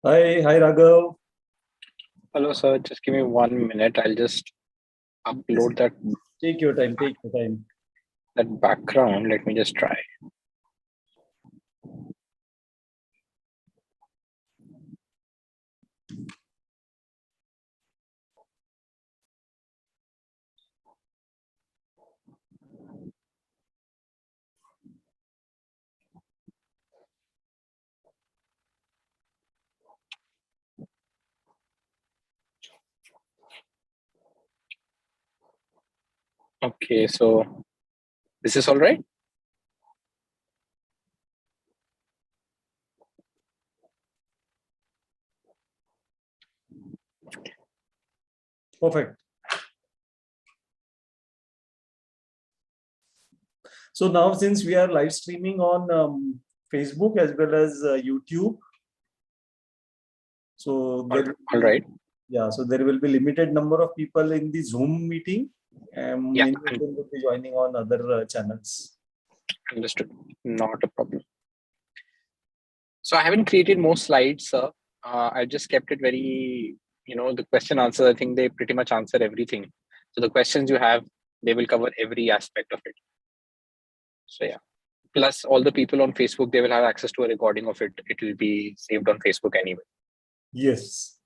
Hi, Raghav. Hello, sir. Just give me 1 minute. I'll just Yes, upload that take your time. Take your time. background. Let me just try. Okay, so this is all right. Perfect. So now, since we are live streaming on Facebook as well as YouTube, so All, there will all be, right. yeah, so there will be limited number of people in the Zoom meeting, and Yeah, many of them will be joining on other channels. understood. Not a problem. So I haven't created more slides, sir. I just kept it very, the question answers. I think they pretty much answer everything. So the questions you have, they will cover every aspect of it. So yeah. Plus, all the people on Facebook, they will have access to a recording of it. It will be saved on Facebook anyway. Yes.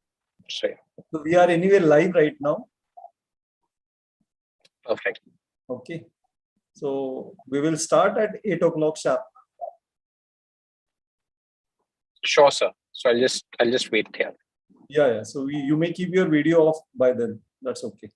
So yeah, So we are anyway live right now. perfect. Okay. So we will start at 8 o'clock sharp. Sure, sir. So I'll just wait here. Yeah. So you may keep your video off by then. That's okay.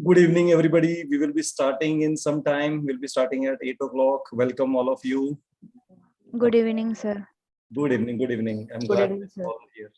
Good evening, everybody. We will be starting in some time. We'll be starting at 8 o'clock. Welcome, all of you. Good evening, sir. Good evening. Good evening. I'm Good glad evening, you're sir. all here.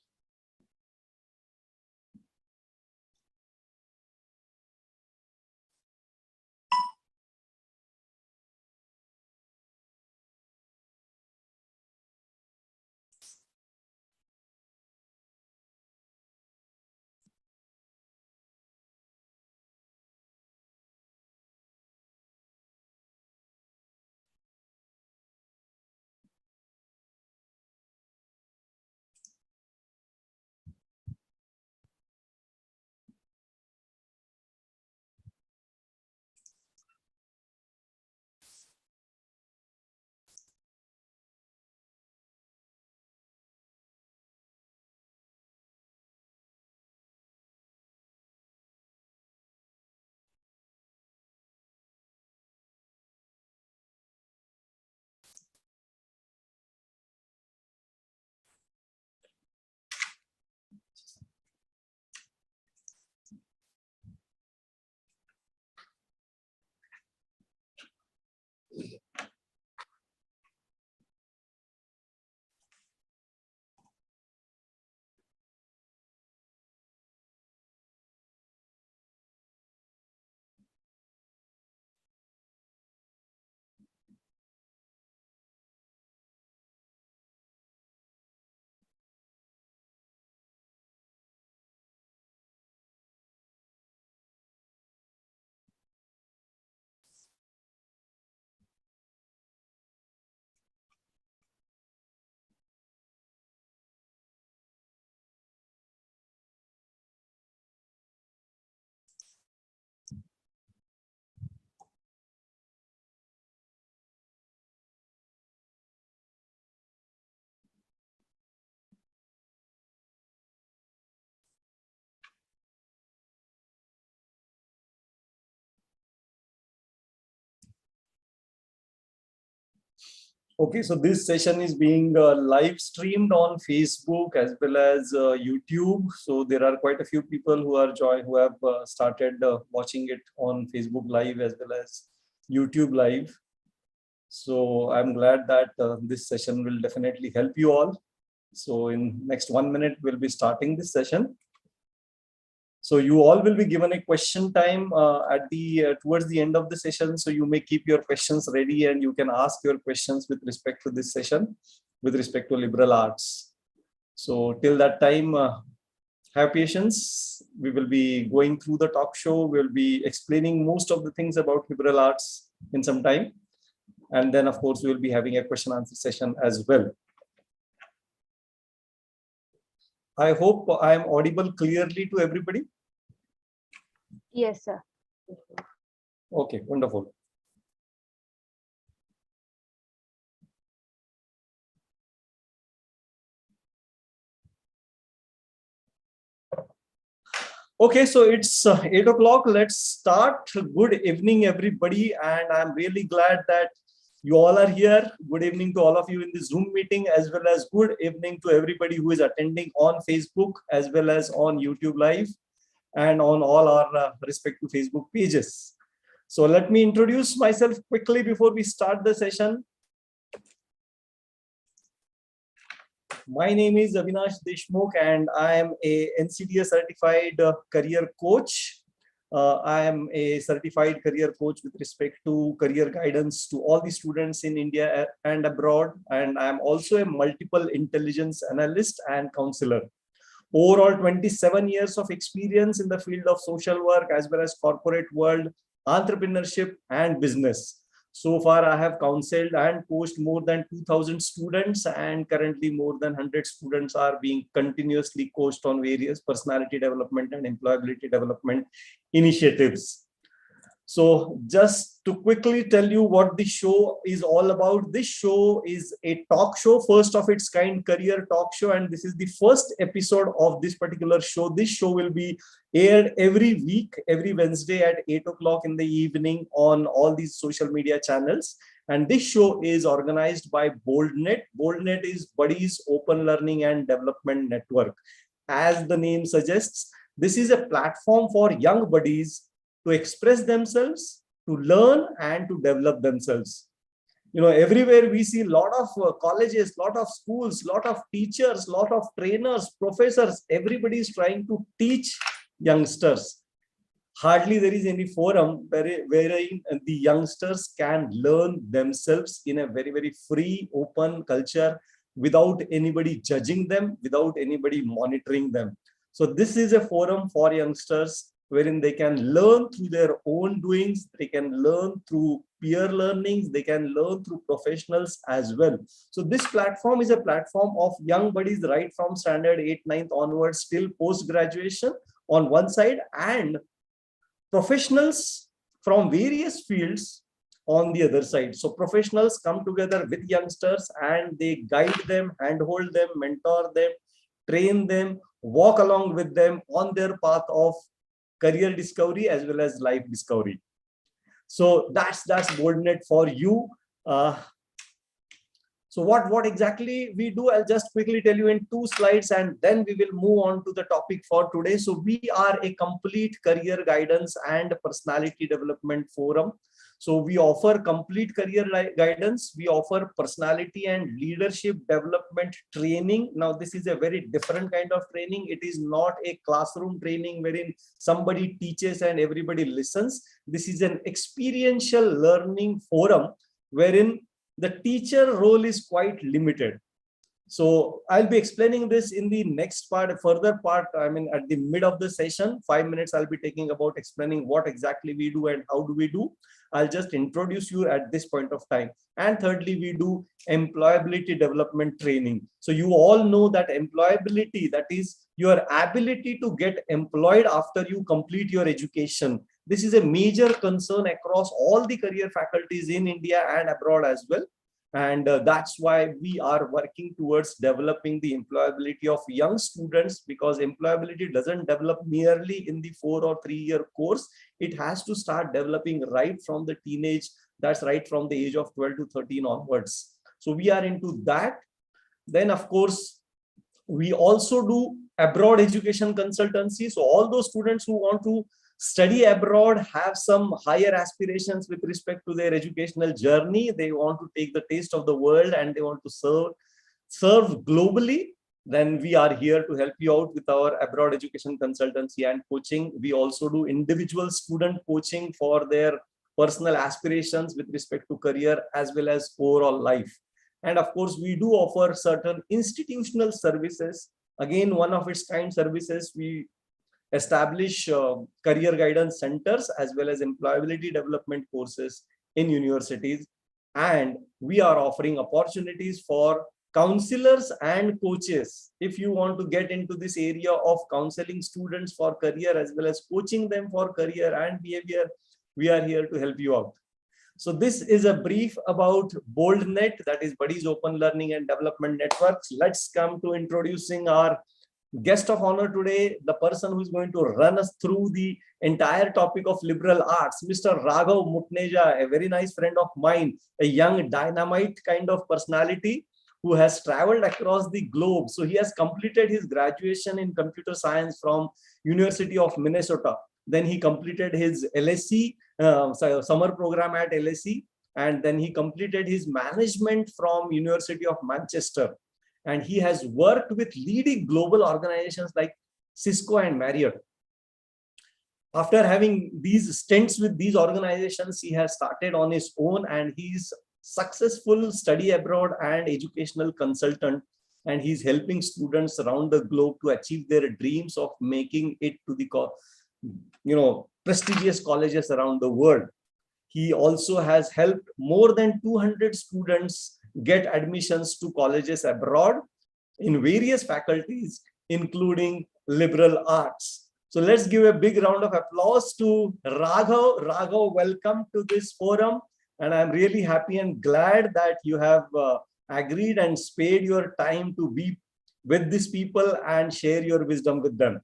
Okay, so this session is being live streamed on Facebook as well as YouTube. So there are quite a few people who have started watching it on Facebook Live as well as YouTube Live. So I'm glad that this session will definitely help you all. So in next 1 minute, we'll be starting this session. So you all will be given a question time at the towards the end of the session. So you may keep your questions ready and you can ask your questions with respect to this session, with respect to liberal arts. So till that time, have patience. We will be going through the talk show. We'll be explaining most of the things about liberal arts in some time. And then, of course, we'll be having a question answer session as well. I hope I am audible clearly to everybody. Yes, sir. Okay, wonderful. Okay, so it's 8 o'clock. Let's start. Good evening, everybody. And I'm really glad that you all are here. Good evening to all of you in this Zoom meeting, as well as good evening to everybody who is attending on Facebook, as well as on YouTube Live and on all our respective Facebook pages. So let me introduce myself quickly before we start the session. My name is Avinash Deshmukh and I am a NCDA certified career coach. I am a certified career coach with respect to career guidance to all the students in India and abroad. And I am also a multiple intelligence analyst and counselor. Overall, 27 years of experience in the field of social work as well as corporate world, entrepreneurship and business. So far, I have counseled and coached more than 2,000 students, and currently more than 100 students are being continuously coached on various personality development and employability development initiatives. So just to quickly tell you what the show is all about, this show is a talk show, first of its kind career talk show, and this is the first episode of this particular show. This show will be aired every week, every Wednesday at 8 o'clock in the evening on all these social media channels. And this show is organized by BoldNet. BoldNet is Buddies Open Learning and Development Network. As the name suggests, this is a platform for young buddies to express themselves, to learn and to develop themselves. Everywhere we see a lot of colleges, lot of schools, lot of teachers, lot of trainers, professors, everybody is trying to teach youngsters. Hardly there is any forum wherein the youngsters can learn themselves in a very, very free, open culture without anybody judging them, without anybody monitoring them. So this is a forum for youngsters wherein they can learn through their own doings, they can learn through peer learnings, they can learn through professionals as well. So this platform is a platform of young buddies right from standard 8th, 9th onwards till post-graduation on one side, and professionals from various fields on the other side. So professionals come together with youngsters and they guide them, handhold them, mentor them, train them, walk along with them on their path of career discovery as well as life discovery. So that's BoldNet for you. So what exactly we do, I'll just quickly tell you in 2 slides and then we will move on to the topic for today. So we are a complete career guidance and personality development forum. So we offer complete career guidance. We offer personality and leadership development training. Now, this is a very different kind of training. It is not a classroom training wherein somebody teaches and everybody listens. This is an experiential learning forum wherein the teacher role is quite limited. So I'll be explaining this in the next part, further part. I mean, at the mid of the session, 5 minutes, I'll be taking about explaining what exactly we do and how do we do. I'll just introduce you at this point of time. And thirdly, we do employability development training. So you all know that employability, that is your ability to get employed after you complete your education. This is a major concern across all the career faculties in India and abroad as well. And that's why we are working towards developing the employability of young students, because employability doesn't develop merely in the 4 or 3 year course. It has to start developing right from the teenage, that's right from the age of 12 to 13 onwards. So we are into that. Then, of course, we also do abroad education consultancy. So all those students who want to study abroad, have some higher aspirations with respect to their educational journey, they want to take the taste of the world and they want to serve globally, then we are here to help you out with our abroad education consultancy and coaching. We also do individual student coaching for their personal aspirations with respect to career as well as overall life. And of course, we do offer certain institutional services. Again, one of its kind services, we establish career guidance centers as well as employability development courses in universities. And we are offering opportunities for counselors and coaches. If you want to get into this area of counseling students for career as well as coaching them for career and behavior, we are here to help you out. So this is a brief about BoldNet, that is Buddies Open Learning and Development Networks. Let's come to introducing our guest of honor today, the person who is going to run us through the entire topic of liberal arts, Mr. Raghav Mutneja, a very nice friend of mine, a young dynamite kind of personality who has traveled across the globe. So he has completed his graduation in computer science from University of Minnesota. Then he completed his LSE, summer program at LSE, and then he completed his management from University of Manchester. And he has worked with leading global organizations like Cisco and Marriott. after having these stints with these organizations, he has started on his own, and he's successful study abroad and educational consultant, and he's helping students around the globe to achieve their dreams of making it to the prestigious colleges around the world. He also has helped more than 200 students get admissions to colleges abroad in various faculties, including liberal arts. So let's give a big round of applause to Raghav. Raghav, welcome to this forum. And I'm really happy and glad that you have agreed and spared your time to be with these people and share your wisdom with them.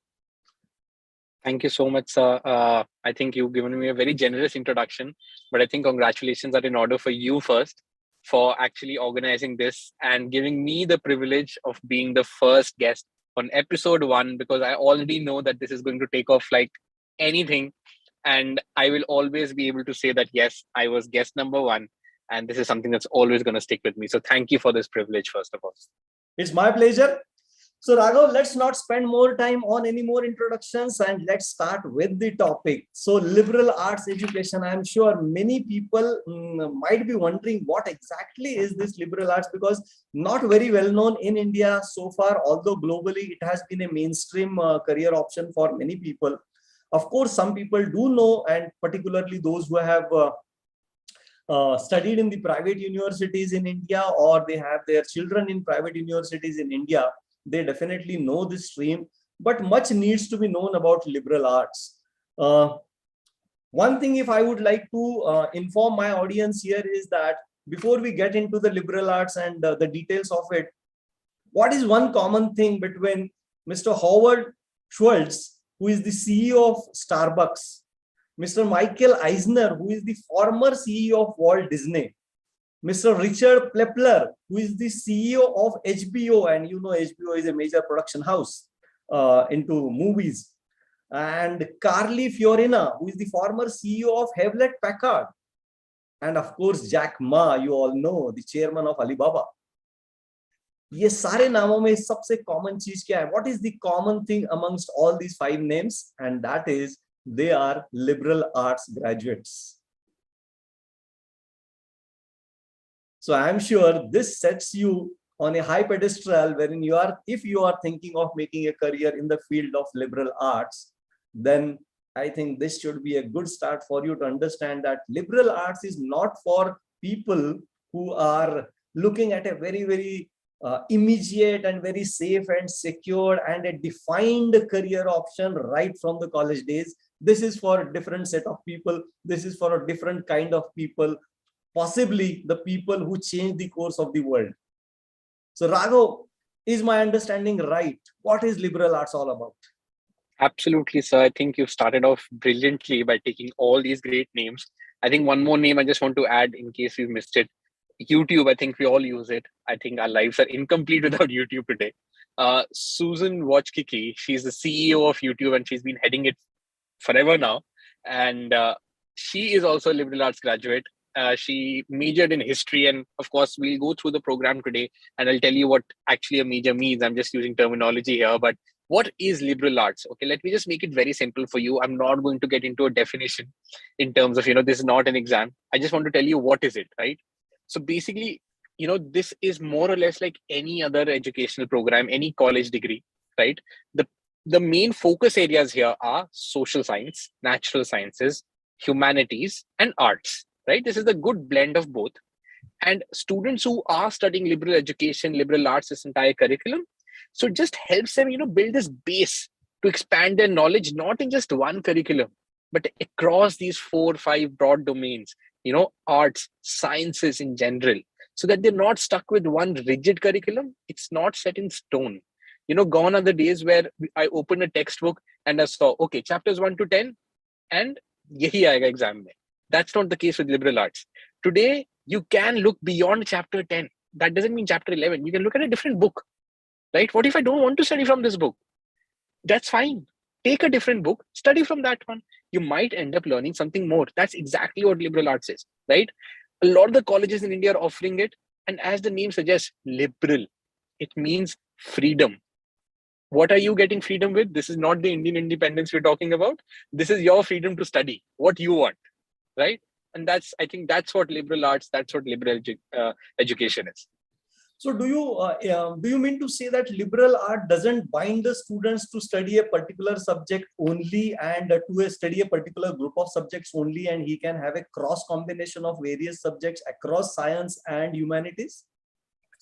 Thank you so much, sir. I think you've given me a very generous introduction, but I think congratulations are in order for you first for actually organizing this and giving me the privilege of being the first guest on episode 1, because I already know that this is going to take off like anything. And I will always be able to say that, yes, I was guest number 1. And this is something that's always going to stick with me. So thank you for this privilege, first of all. It's my pleasure. So Raghav, let's not spend more time on any more introductions and let's start with the topic. So liberal arts education, I'm sure many people might be wondering what exactly is this liberal arts, because not very well known in India so far, although globally it has been a mainstream career option for many people. Of course, some people do know, and particularly those who have studied in the private universities in India, or they have their children in private universities in India, they definitely know this stream, but much needs to be known about liberal arts. One thing, if I would like to inform my audience here, is that before we get into the liberal arts and the details of it, what is one common thing between Mr. Howard Schultz, who is the CEO of Starbucks, Mr. Michael Eisner, who is the former CEO of Walt Disney, Mr. Richard Plepler, who is the CEO of HBO, and you know HBO is a major production house into movies, and Carly Fiorina, who is the former CEO of Hewlett Packard, and of course Jack Ma, you all know, the chairman of Alibaba. ये सारे नामों में सबसे common चीज क्या है? What is the common thing amongst all these 5 names? And that is they are liberal arts graduates. So I'm sure this sets you on a high pedestal wherein you are, if you are thinking of making a career in the field of liberal arts, then I think this should be a good start for you to understand that liberal arts is not for people who are looking at a very, very immediate and very safe and secure and a defined career option right from the college days. This is for a different set of people. This is for a different kind of people, possibly the people who change the course of the world. So Raghav, is my understanding right? What is liberal arts all about? Absolutely, sir. I think you've started off brilliantly by taking all these great names. I think one more name I just want to add in case you missed it. YouTube, I think we all use it. I think our lives are incomplete without YouTube today. Susan Wojcicki, she's the CEO of YouTube and she's been heading it forever now. And she is also a liberal arts graduate. She majored in history, and of course we'll go through the program today and I'll tell you what actually a major means. I'm just using terminology here, but what is liberal arts? Okay, let me just make it very simple for you. I'm not going to get into a definition in terms of, this is not an exam. I just want to tell you what is it, right? So basically, this is more or less like any other educational program, any college degree, right? The main focus areas here are social science, natural sciences, humanities, and arts, right? This is the good blend of both. And students who are studying liberal education, liberal arts, this entire curriculum, so it just helps them, build this base to expand their knowledge, not in just one curriculum, but across these 4 or 5 broad domains, arts, sciences in general, so that they're not stuck with one rigid curriculum. It's not set in stone. Gone are the days where I opened a textbook and I saw, okay, chapters 1 to 10, and yahi aayega exam mein. That's not the case with liberal arts. Today, you can look beyond chapter 10. That doesn't mean chapter 11. You can look at a different book, right? What if I don't want to study from this book? That's fine. Take a different book, study from that one. You might end up learning something more. That's exactly what liberal arts is, right? A lot of the colleges in India are offering it. And as the name suggests, liberal, it means freedom. What are you getting freedom with? This is not the Indian independence we're talking about. This is your freedom to study what you want, right? And I think that's what liberal arts, that's what liberal education is. So do you mean to say that liberal art doesn't bind the students to study a particular subject only and to study a particular group of subjects only, and he can have a cross combination of various subjects across science and humanities?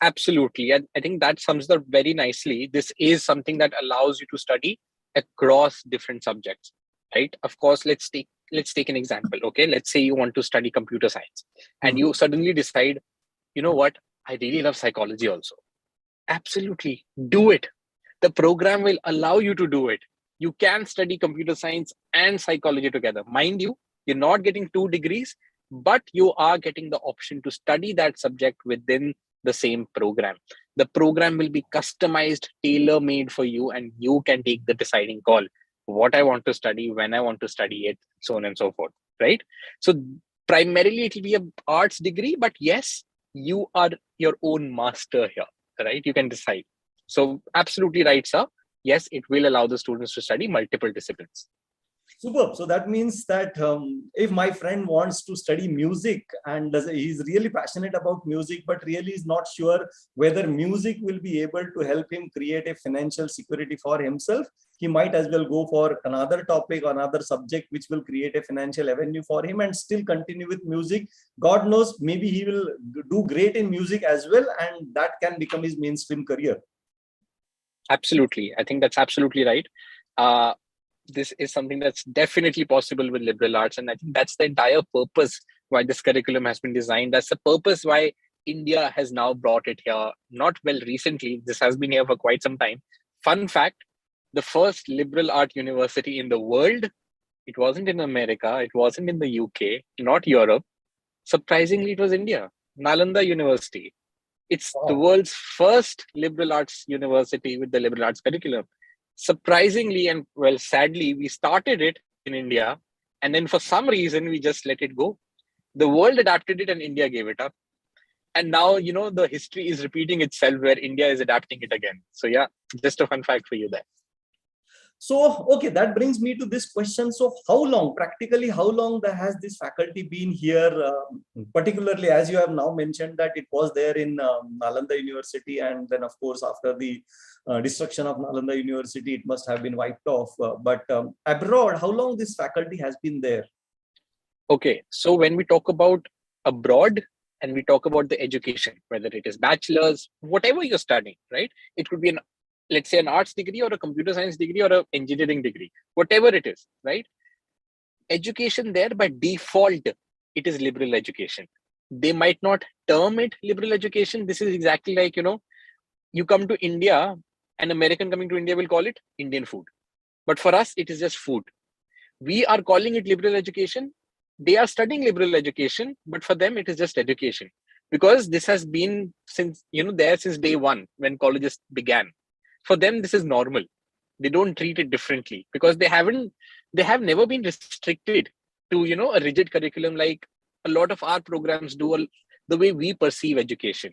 Absolutely. And I think that sums it up very nicely. This is something that allows you to study across different subjects, right? Of course, let's take an example. Okay. Let's say you want to study computer science and you suddenly decide, you know what? I really love psychology also. Absolutely. Do it. The program will allow you to do it. You can study computer science and psychology together. Mind you, you're not getting 2 degrees, but you are getting the option to study that subject within the same program. The program will be customized, tailor-made for you, and you can take the deciding call. What I want to study, when I want to study it, so on and so forth, right? So primarily it will be an arts degree, but yes, you are your own master here, right? You can decide. So absolutely right, sir. Yes, it will allow the students to study multiple disciplines. Superb. So that means that if my friend wants to study music and he's really passionate about music, but really is not sure whether music will be able to help him create a financial security for himself, he might as well go for another topic, another subject, which will create a financial avenue for him and still continue with music. God knows, maybe he will do great in music as well, and that can become his mainstream career. Absolutely. I think that's absolutely right. This is something that's definitely possible with liberal arts. And I think that's the entire purpose why this curriculum has been designed. That's the purpose why India has now brought it here. Not well recently, this has been here for quite some time. Fun fact, the first liberal art university in the world, it wasn't in America, it wasn't in the UK, not Europe. Surprisingly, it was India, Nalanda University. It's the world's first liberal arts university with the liberal arts curriculum. Surprisingly and well, sadly, we started it in India, and then for some reason we just let it go. The world adapted it and India gave it up. And now, the history is repeating itself where India is adapting it again. So yeah, just a fun fact for you there. So, okay, that brings me to this question. So practically how long has this faculty been here, particularly as you have now mentioned that it was there in Nalanda University, and then of course after the destruction of Nalanda University, it must have been wiped off. But abroad, how long this faculty has been there? Okay, so when we talk about abroad and we talk about the education, whether it is bachelor's, whatever you're studying, right? It could be let's say an arts degree or a computer science degree or an engineering degree, whatever it is, right? Education there by default, it is liberal education. They might not term it liberal education. This is exactly like, you come to India, an American coming to India will call it Indian food. But for us, it is just food. We are calling it liberal education. They are studying liberal education, but for them, it is just education. Because this has been there since day one when colleges began. For them, this is normal. They don't treat it differently because they have never been restricted to, a rigid curriculum like a lot of our programs do, the way we perceive education.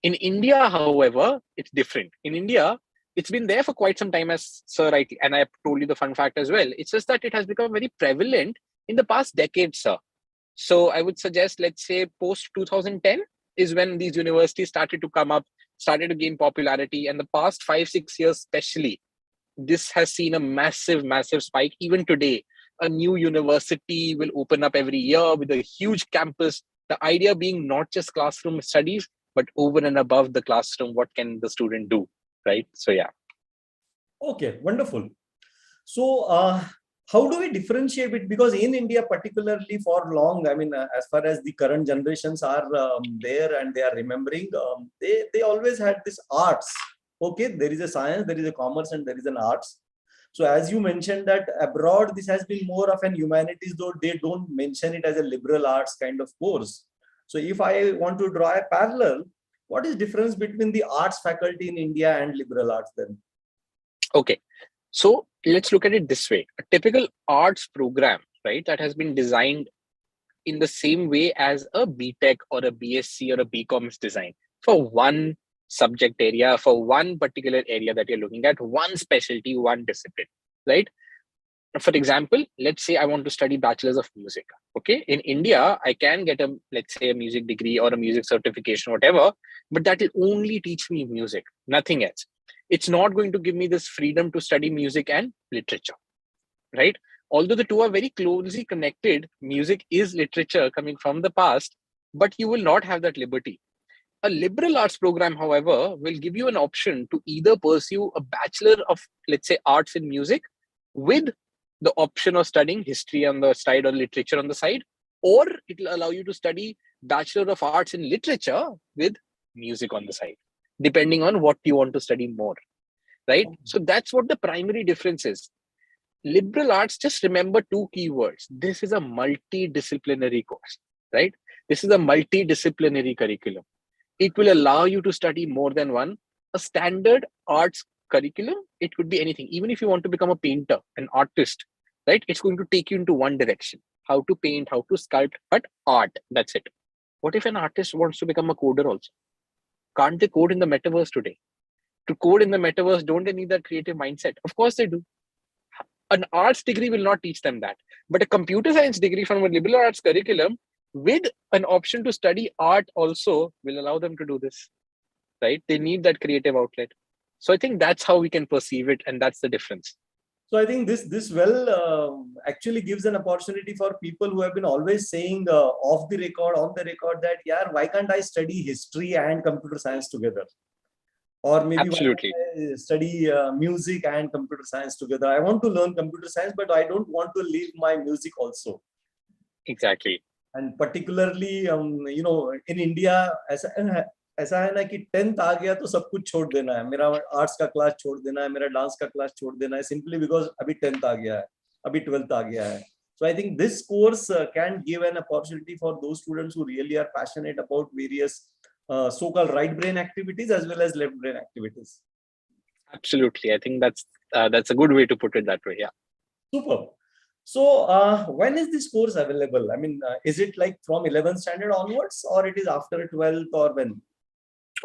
In India, however, it's different. In India, it's been there for quite some time, as Sir rightly, and I told you the fun fact as well. It's just that it has become very prevalent in the past decade, sir. So I would suggest, let's say post 2010 is when these universities started to come up, started to gain popularity. And the past 5-6 years, especially, this has seen a massive, massive spike. Even today, a new university will open up every year with a huge campus. The idea being not just classroom studies, but over and above the classroom, what can the student do, right? So yeah. Okay, wonderful. So how do we differentiate it? Because in India, particularly for long, I mean, as far as the current generations are there and they are remembering, they always had this arts. Okay, there is a science, there is a commerce, and there is an arts. So as you mentioned that abroad, this has been more of an humanities, though they don't mention it as a liberal arts kind of course. So if I want to draw a parallel, what is difference between the arts faculty in India and liberal arts then? Okay, so let's look at it this way. A typical arts program, right, that has been designed in the same way as a BTech or a BSc or a BCom is designed for one subject area for one particular area that you're looking at, one specialty, one discipline, right? For example, let's say I want to study bachelor's of music. Okay, in India, I can get let's say a music degree or a music certification, whatever, but that will only teach me music, nothing else. It's not going to give me this freedom to study music and literature, right? Although the two are very closely connected, music is literature coming from the past, but you will not have that liberty. A liberal arts program, however, will give you an option to either pursue a bachelor of, let's say, arts in music with the option of studying history on the side or literature on the side, or it will allow you to study Bachelor of Arts in Literature with music on the side, depending on what you want to study more, right? So that's what the primary difference is. Liberal arts, just remember two keywords. This is a multidisciplinary course, right? This is a multidisciplinary curriculum. It will allow you to study more than one. A standard arts curriculum, it could be anything. Even if you want to become a painter, an artist, right? It's going to take you into one direction, how to paint, how to sculpt, but art, that's it. What if an artist wants to become a coder also? Can't they code in the metaverse today? To code in the metaverse, don't they need that creative mindset? Of course they do. An arts degree will not teach them that. But a computer science degree from a liberal arts curriculum with an option to study art also will allow them to do this, right? They need that creative outlet. So I think that's how we can perceive it, and that's the difference. So I think this actually gives an opportunity for people who have been always saying off the record, on the record, that yeah, why can't I study history and computer science together? Or maybe Absolutely. why can't I study music and computer science together? I want to learn computer science, but I don't want to leave my music also. Exactly. And particularly, in India, ऐसा है ना कि 10th आ गया तो सब कुछ छोड़ देना है, मेरा आर्ट्स का क्लास छोड़ देना है, मेरा डांस का क्लास छोड़ देना है, सिंपली बिकॉज अभी 10th आ गया है, अभी 12th आ गया है. So I think this course can give an opportunity for those students who really are passionate about various so-called right brain activities as well as left brain activities. Absolutely. I think that's a good way to put it that way. Yeah. Super. So when is this course available? I mean, is it like from 11th standard onwards, or it is after 12th, or when?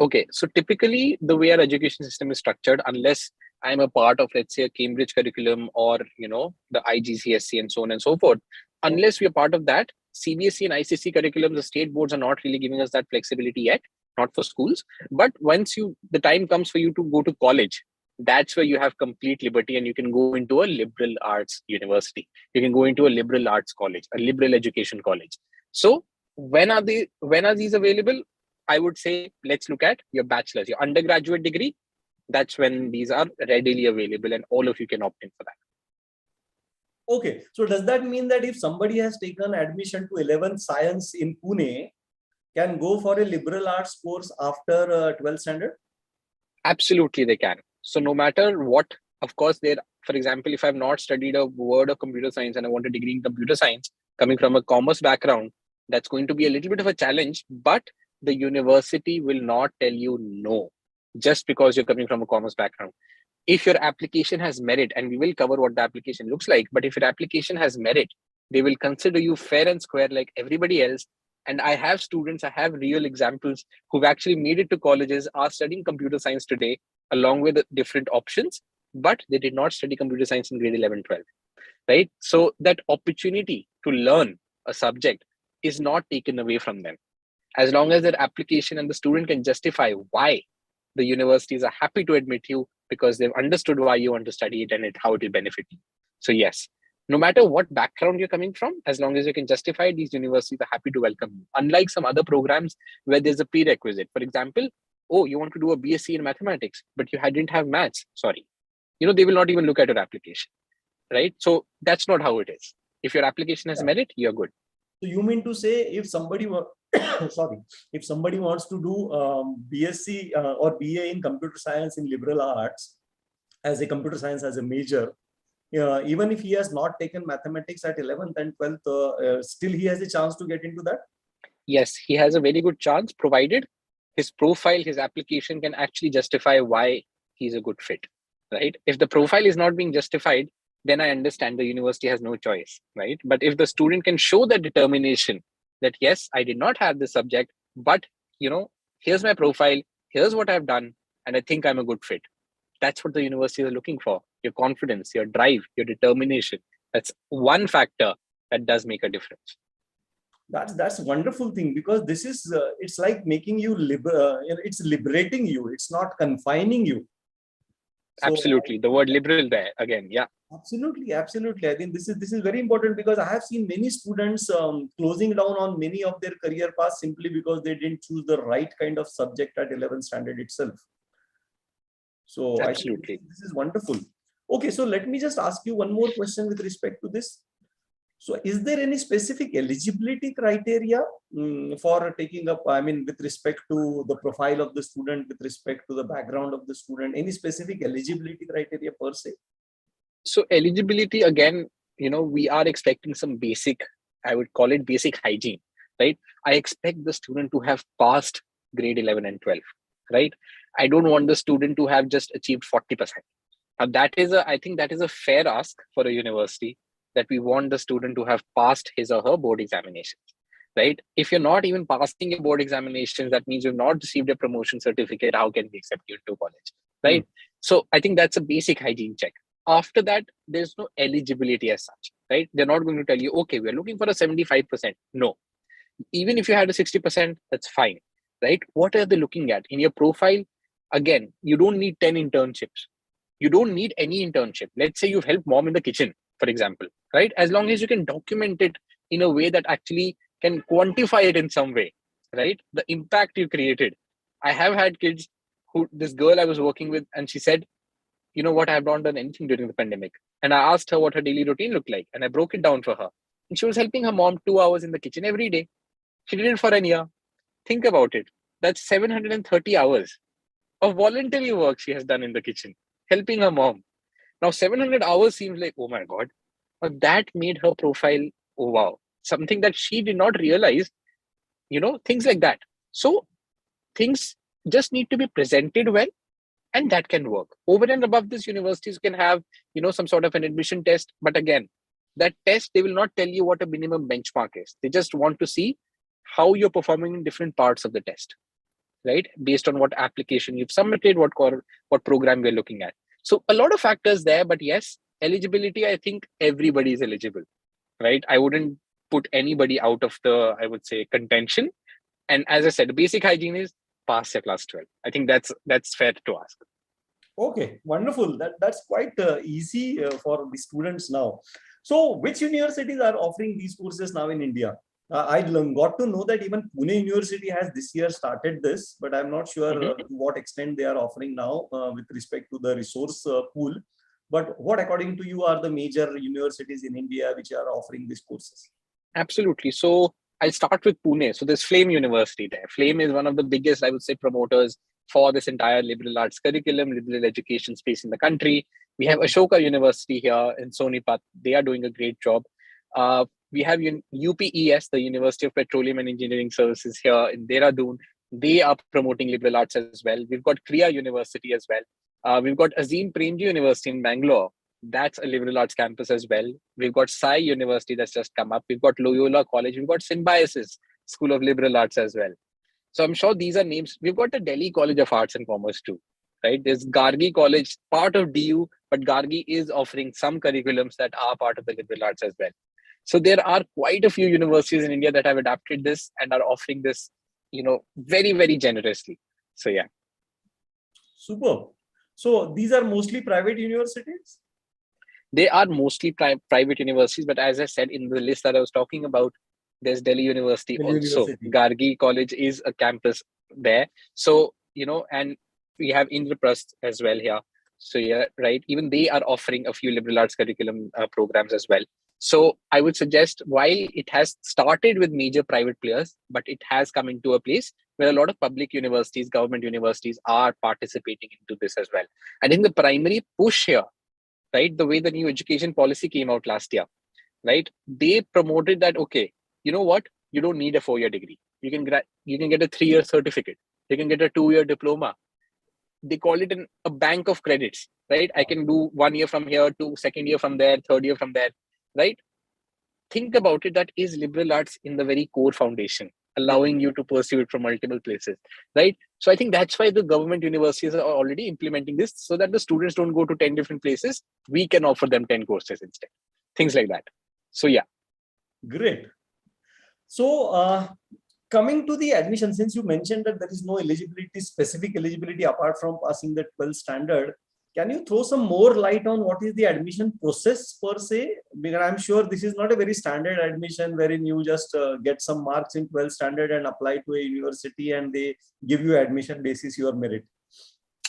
Okay, so typically the way our education system is structured, unless I'm a part of, let's say, a Cambridge curriculum or, the IGCSE and so on and so forth, unless we're part of that, CBSE and ICSE curriculums, the state boards are not really giving us that flexibility yet, not for schools. But once the time comes for you to go to college, that's where you have complete liberty and you can go into a liberal arts university. You can go into a liberal arts college, a liberal education college. So when are these available? I would say, let's look at your bachelor's, your undergraduate degree. That's when these are readily available and all of you can opt in for that. Okay. So does that mean that if somebody has taken admission to 11th science in Pune, can go for a liberal arts course after 12th standard? Absolutely, they can. So no matter what, of course, for example, if I've not studied a word of computer science and I want a degree in computer science, coming from a commerce background, that's going to be a little bit of a challenge, but the university will not tell you no, just because you're coming from a commerce background. If your application has merit, and we will cover what the application looks like, but if your application has merit, they will consider you fair and square like everybody else. And I have real examples who've actually made it to colleges, are studying computer science today, along with different options, but they did not study computer science in grade 11, 12, right? So that opportunity to learn a subject is not taken away from them. As long as their application and the student can justify why, the universities are happy to admit you because they've understood why you want to study it and how it will benefit you. So yes, no matter what background you're coming from, as long as you can justify it, these universities are happy to welcome you. Unlike some other programs where there's a prerequisite. For example, you want to do a BSc in mathematics, but you didn't have maths. Sorry. They will not even look at your application, right? So that's not how it is. If your application has merit, you're good. So you mean to say if somebody if somebody wants to do BSc or BA in computer science in liberal arts as a computer science as a major, even if he has not taken mathematics at 11th and 12th, still he has a chance to get into that? Yes, he has a very good chance, provided his profile, his application can actually justify why he's a good fit, right? If the profile is not being justified, then I understand the university has no choice, right? But if the student can show that determination that, yes, I did not have this subject, but, here's my profile, here's what I've done, and I think I'm a good fit. That's what the universities are looking for. Your confidence, your drive, your determination. That's one factor that does make a difference. That's a wonderful thing, because this is it's like making you it's liberating you. It's not confining you. So, Absolutely. The word liberal there again. Yeah. Absolutely. I think this is very important, because I have seen many students closing down on many of their career paths simply because they didn't choose the right kind of subject at 11th standard itself. So Absolutely. I think this is wonderful. Okay, so let me just ask you one more question with respect to this. So is there any specific eligibility criteria for taking up, I mean, with respect to the profile of the student, with respect to the background of the student, any specific eligibility criteria per se? So eligibility, again, we are expecting some basic, I would call it basic hygiene, right? I expect the student to have passed grade 11 and 12, right? I don't want the student to have just achieved 40%. Now I think that is a fair ask for a university, that we want the student to have passed his or her board examinations, right? If you're not even passing your board examinations, that means you've not received a promotion certificate. How can we accept you into college, right? So I think that's a basic hygiene check. After that, there's no eligibility as such, right? They're not going to tell you, okay, we're looking for a 75%. No, even if you had a 60%, that's fine, right? What are they looking at in your profile? Again, you don't need 10 internships. You don't need any internship. Let's say you've helped mom in the kitchen, for example, right? As long as you can document it in a way that actually can quantify it in some way, right? The impact you created. I have had kids this girl I was working with, and she said, you know what, I have not done anything during the pandemic. And I asked her what her daily routine looked like, and I broke it down for her. And she was helping her mom 2 hours in the kitchen every day. She did it for a year. Think about it. That's 730 hours of voluntary work she has done in the kitchen, helping her mom. Now, 700 hours seems like, oh my God. But that made her profile, oh wow, something that she did not realize, things like that. So things just need to be presented well, and that can work. Over and above this, universities can have, some sort of an admission test. But again, that test, they will not tell you what a minimum benchmark is. They just want to see how you're performing in different parts of the test, right? Based on what application you've submitted, what program we're looking at. So a lot of factors there, but yes, eligibility, I think everybody is eligible, right? I wouldn't put anybody out of the, I would say, contention. And as I said, basic hygiene is pass your class 12. I think that's fair to ask. Okay, wonderful. That's quite easy for the students now. So which universities are offering these courses now in India? I got to know that even Pune University has this year started this, but I'm not sure to what extent they are offering now with respect to the resource pool. But what, according to you, are the major universities in India which are offering these courses? Absolutely. So I'll start with Pune. So there's Flame University there. Flame is one of the biggest, I would say, promoters for this entire liberal arts curriculum, liberal education space in the country. We have Ashoka University here in Sonipat. They are doing a great job. We have UPES, the University of Petroleum and Engineering Services here in Dehradun. They are promoting liberal arts as well. We've got Kriya University as well. We've got Azim Premji University in Bangalore. That's a liberal arts campus as well. We've got Sai University that's just come up. We've got Loyola College. We've got Symbiosis School of Liberal Arts as well. So I'm sure these are names. We've got the Delhi College of Arts and Commerce too, right? There's Gargi College, part of DU, but Gargi is offering some curriculums that are part of the liberal arts as well. So there are quite a few universities in India that have adapted this and are offering this, very, very generously. So yeah. Super. So these are mostly private universities? They are mostly private universities, but as I said in the list that I was talking about, there's Delhi University also. Gargi College is a campus there. So, and we have Indraprasth as well here. So yeah, right. Even they are offering a few liberal arts curriculum programs as well. So I would suggest, while it has started with major private players, but it has come into a place where a lot of public universities, government universities are participating into this as well. I think the primary push here, right, the way the new education policy came out last year, right, they promoted that, okay, you know what, you don't need a 4-year degree. You can get a 3-year certificate. You can get a 2-year diploma. They call it a bank of credits, right? I can do 1 year from here, to 2nd year from there, 3rd year from there, right? Think about it. That is liberal arts in the very core foundation, allowing you to pursue it from multiple places, right? So I think that's why the government universities are already implementing this, so that the students don't go to 10 different places. We can offer them 10 courses instead. Things like that. So yeah. Great. So coming to the admission, since you mentioned that there is no specific eligibility apart from passing the 12th standard, can you throw some more light on what is the admission process per se? Because I'm sure this is not a very standard admission wherein you just get some marks in 12th standard and apply to a university and they give you admission basis your merit.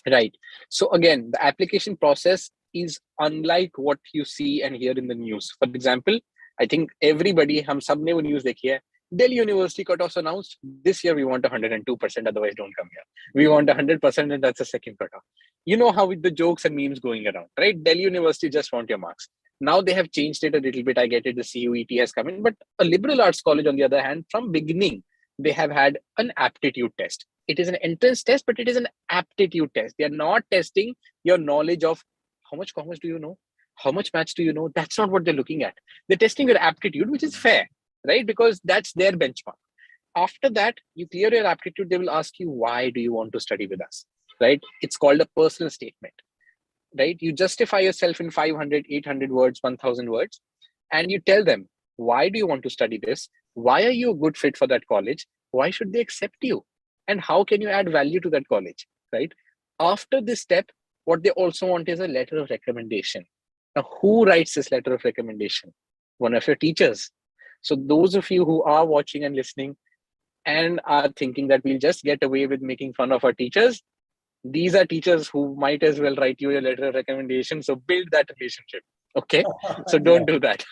Right. So again, the application process is unlike what you see and hear in the news. For example, I think everybody, हम सब ने वो news देखी है. Delhi University cutoffs announced. This year we want 102%, otherwise don't come here. We want 100%, and that's the second cutoff. You know how with the jokes and memes going around, right? Delhi University just want your marks. Now they have changed it a little bit. I get it. The CUET has come in, but a liberal arts college, on the other hand, from beginning, they have had an aptitude test. It is an entrance test, but it is an aptitude test. They are not testing your knowledge of how much commerce do you know, how much maths do you know. That's not what they're looking at. They're testing your aptitude, which is fair, right? Because that's their benchmark. After that, you clear your aptitude, they will ask you, why do you want to study with us, right? It's called a personal statement, right? You justify yourself in 500, 800 words, 1000 words, and you tell them, why do you want to study this? Why are you a good fit for that college? Why should they accept you? And how can you add value to that college, right? After this step, what they also want is a letter of recommendation. Now, who writes this letter of recommendation? One of your teachers. So those of you who are watching and listening and are thinking that we'll just get away with making fun of our teachers, these are teachers who might as well write you a letter of recommendation. So build that relationship. Okay. So don't do that.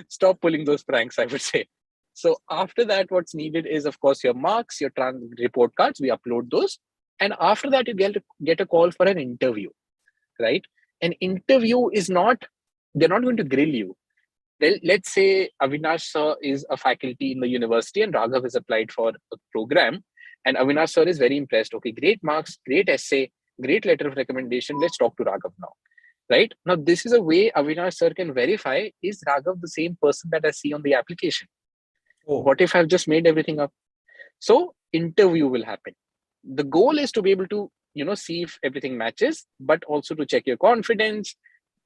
Stop pulling those pranks, I would say. So after that, what's needed is, of course, your marks, your report cards. We upload those. And after that, you get a call for an interview, right? An interview is not, they're not going to grill you. Let's say Avinash sir is a faculty in the university and Raghav has applied for a program. And Avinash sir is very impressed. Okay, great marks, great essay, great letter of recommendation. Let's talk to Raghav now, right? Now, this is a way Avinash sir can verify, is Raghav the same person that I see on the application? Oh. What if I've just made everything up? So interview will happen. The goal is to be able to, see if everything matches, but also to check your confidence,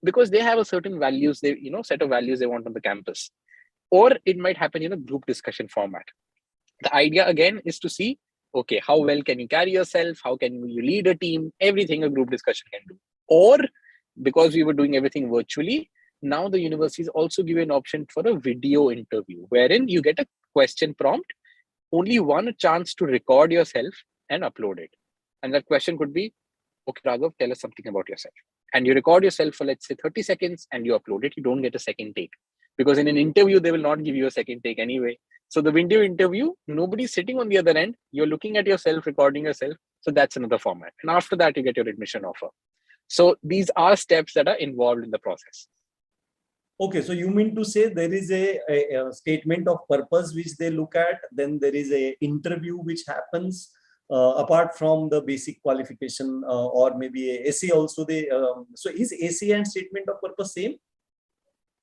because they have a certain values, set of values they want on the campus. Or it might happen in a group discussion format. The idea again is to see, okay, how well can you carry yourself? How can you lead a team? Everything a group discussion can do. Or because we were doing everything virtually, now the universities also give you an option for a video interview, wherein you get a question prompt, only one chance to record yourself and upload it. And that question could be, okay, Raghav, tell us something about yourself. And you record yourself for, let's say, 30 seconds and you upload it. You don't get a second take. Because in an interview, they will not give you a second take anyway. So the video interview, nobody's sitting on the other end. You're looking at yourself, recording yourself. So that's another format. And after that, you get your admission offer. So these are steps that are involved in the process. Okay, so you mean to say there is a statement of purpose which they look at, then there is a interview which happens apart from the basic qualification or maybe a essay also. So is essay and statement of purpose same?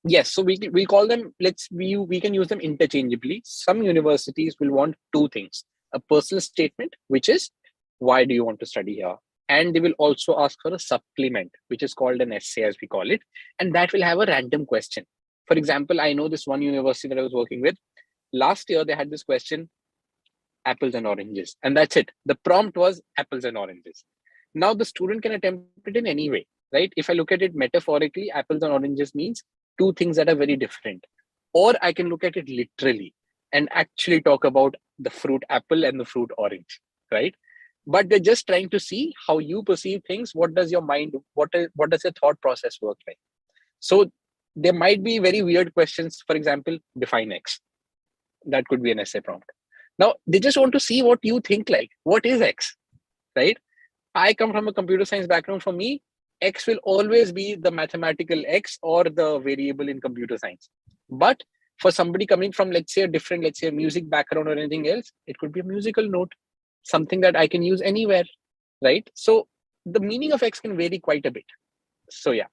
Yes, so we call them, we can use them interchangeably. Some universities will want two things: a personal statement, which is why do you want to study here, and they will also ask for a supplement, which is called an essay, as we call it, and that will have a random question. For example, I know this one university that I was working with. Last year, they had this question: apples and oranges, and that's it. The prompt was apples and oranges. Now the student can attempt it in any way, right? If I look at it metaphorically, apples and oranges means two things that are very different. Or I can look at it literally and actually talk about the fruit apple and the fruit orange, right? But they're just trying to see how you perceive things. What does your mind, what does your thought process work like? So there might be very weird questions. For example, define X. That could be an essay prompt. Now, they just want to see what you think like. What is X, right? I come from a computer science background. For me, X will always be the mathematical X or the variable in computer science. But for somebody coming from, let's say, a music background or anything else, it could be a musical note, something that I can use anywhere, right? So the meaning of X can vary quite a bit. So yeah.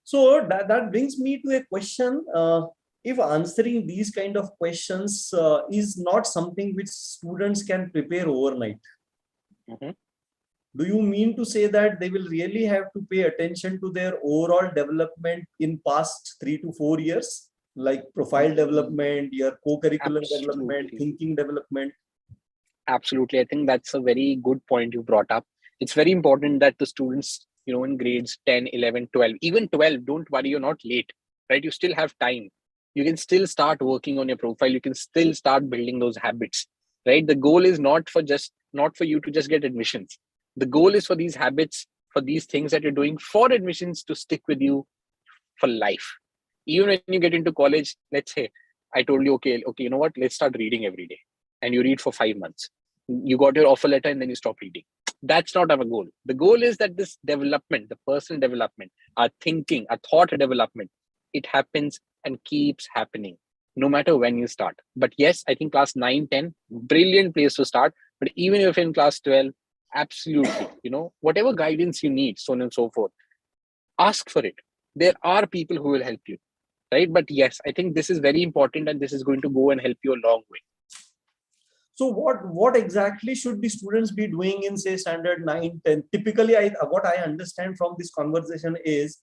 So that brings me to a question. If answering these kind of questions is not something which students can prepare overnight. Mhm. Do you mean to say that they will really have to pay attention to their overall development in past 3 to 4 years, like profile development, your co-curricular development, Absolutely. thinking development? Absolutely. I think that's a very good point you brought up. It's very important that the students, in grades 10, 11, 12, even 12, don't worry, you're not late, right? You still have time. You can still start working on your profile. You can still start building those habits, right? The goal is not for you to just get admissions. The goal is for these habits, for these things that you're doing for admissions to stick with you for life. Even when you get into college, let's say I told you, okay, you know what, let's start reading every day. And you read for 5 months. You got your offer letter and then you stop reading. That's not our goal. The goal is that this development, the personal development, our thinking, our thought development, it happens and keeps happening no matter when you start. But yes, I think class 9, 10, brilliant place to start. But even if in class 12, absolutely, whatever guidance you need, so on and so forth, ask for it. There are people who will help you, right? But yes, I think this is very important and this is going to go and help you a long way. So what exactly should the students be doing in, say, standard 9, 10? Typically, what I understand from this conversation is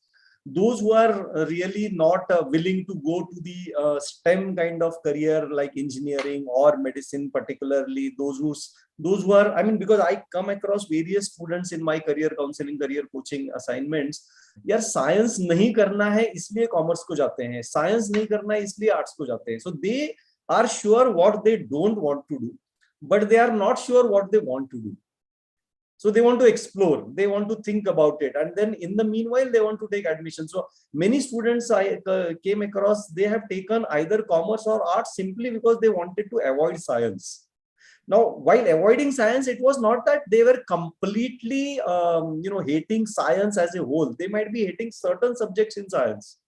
those who are really not willing to go to the STEM kind of career like engineering or medicine, particularly those who are, I mean, because I come across various students in my career counseling, career coaching assignments. यार science नहीं करना है इसलिए commerce को जाते हैं, science नहीं करना है इसलिए आर्ट्स को जाते हैं. So they are sure what they don't want to do, but they are not sure what they want to do. So they want to explore, they want to think about it, and then in the meanwhile they want to take admission. So many students I came across, they have taken either commerce or arts simply because they wanted to avoid science. Now, while avoiding science, it was not that they were completely hating science as a whole. They might be hating certain subjects in science.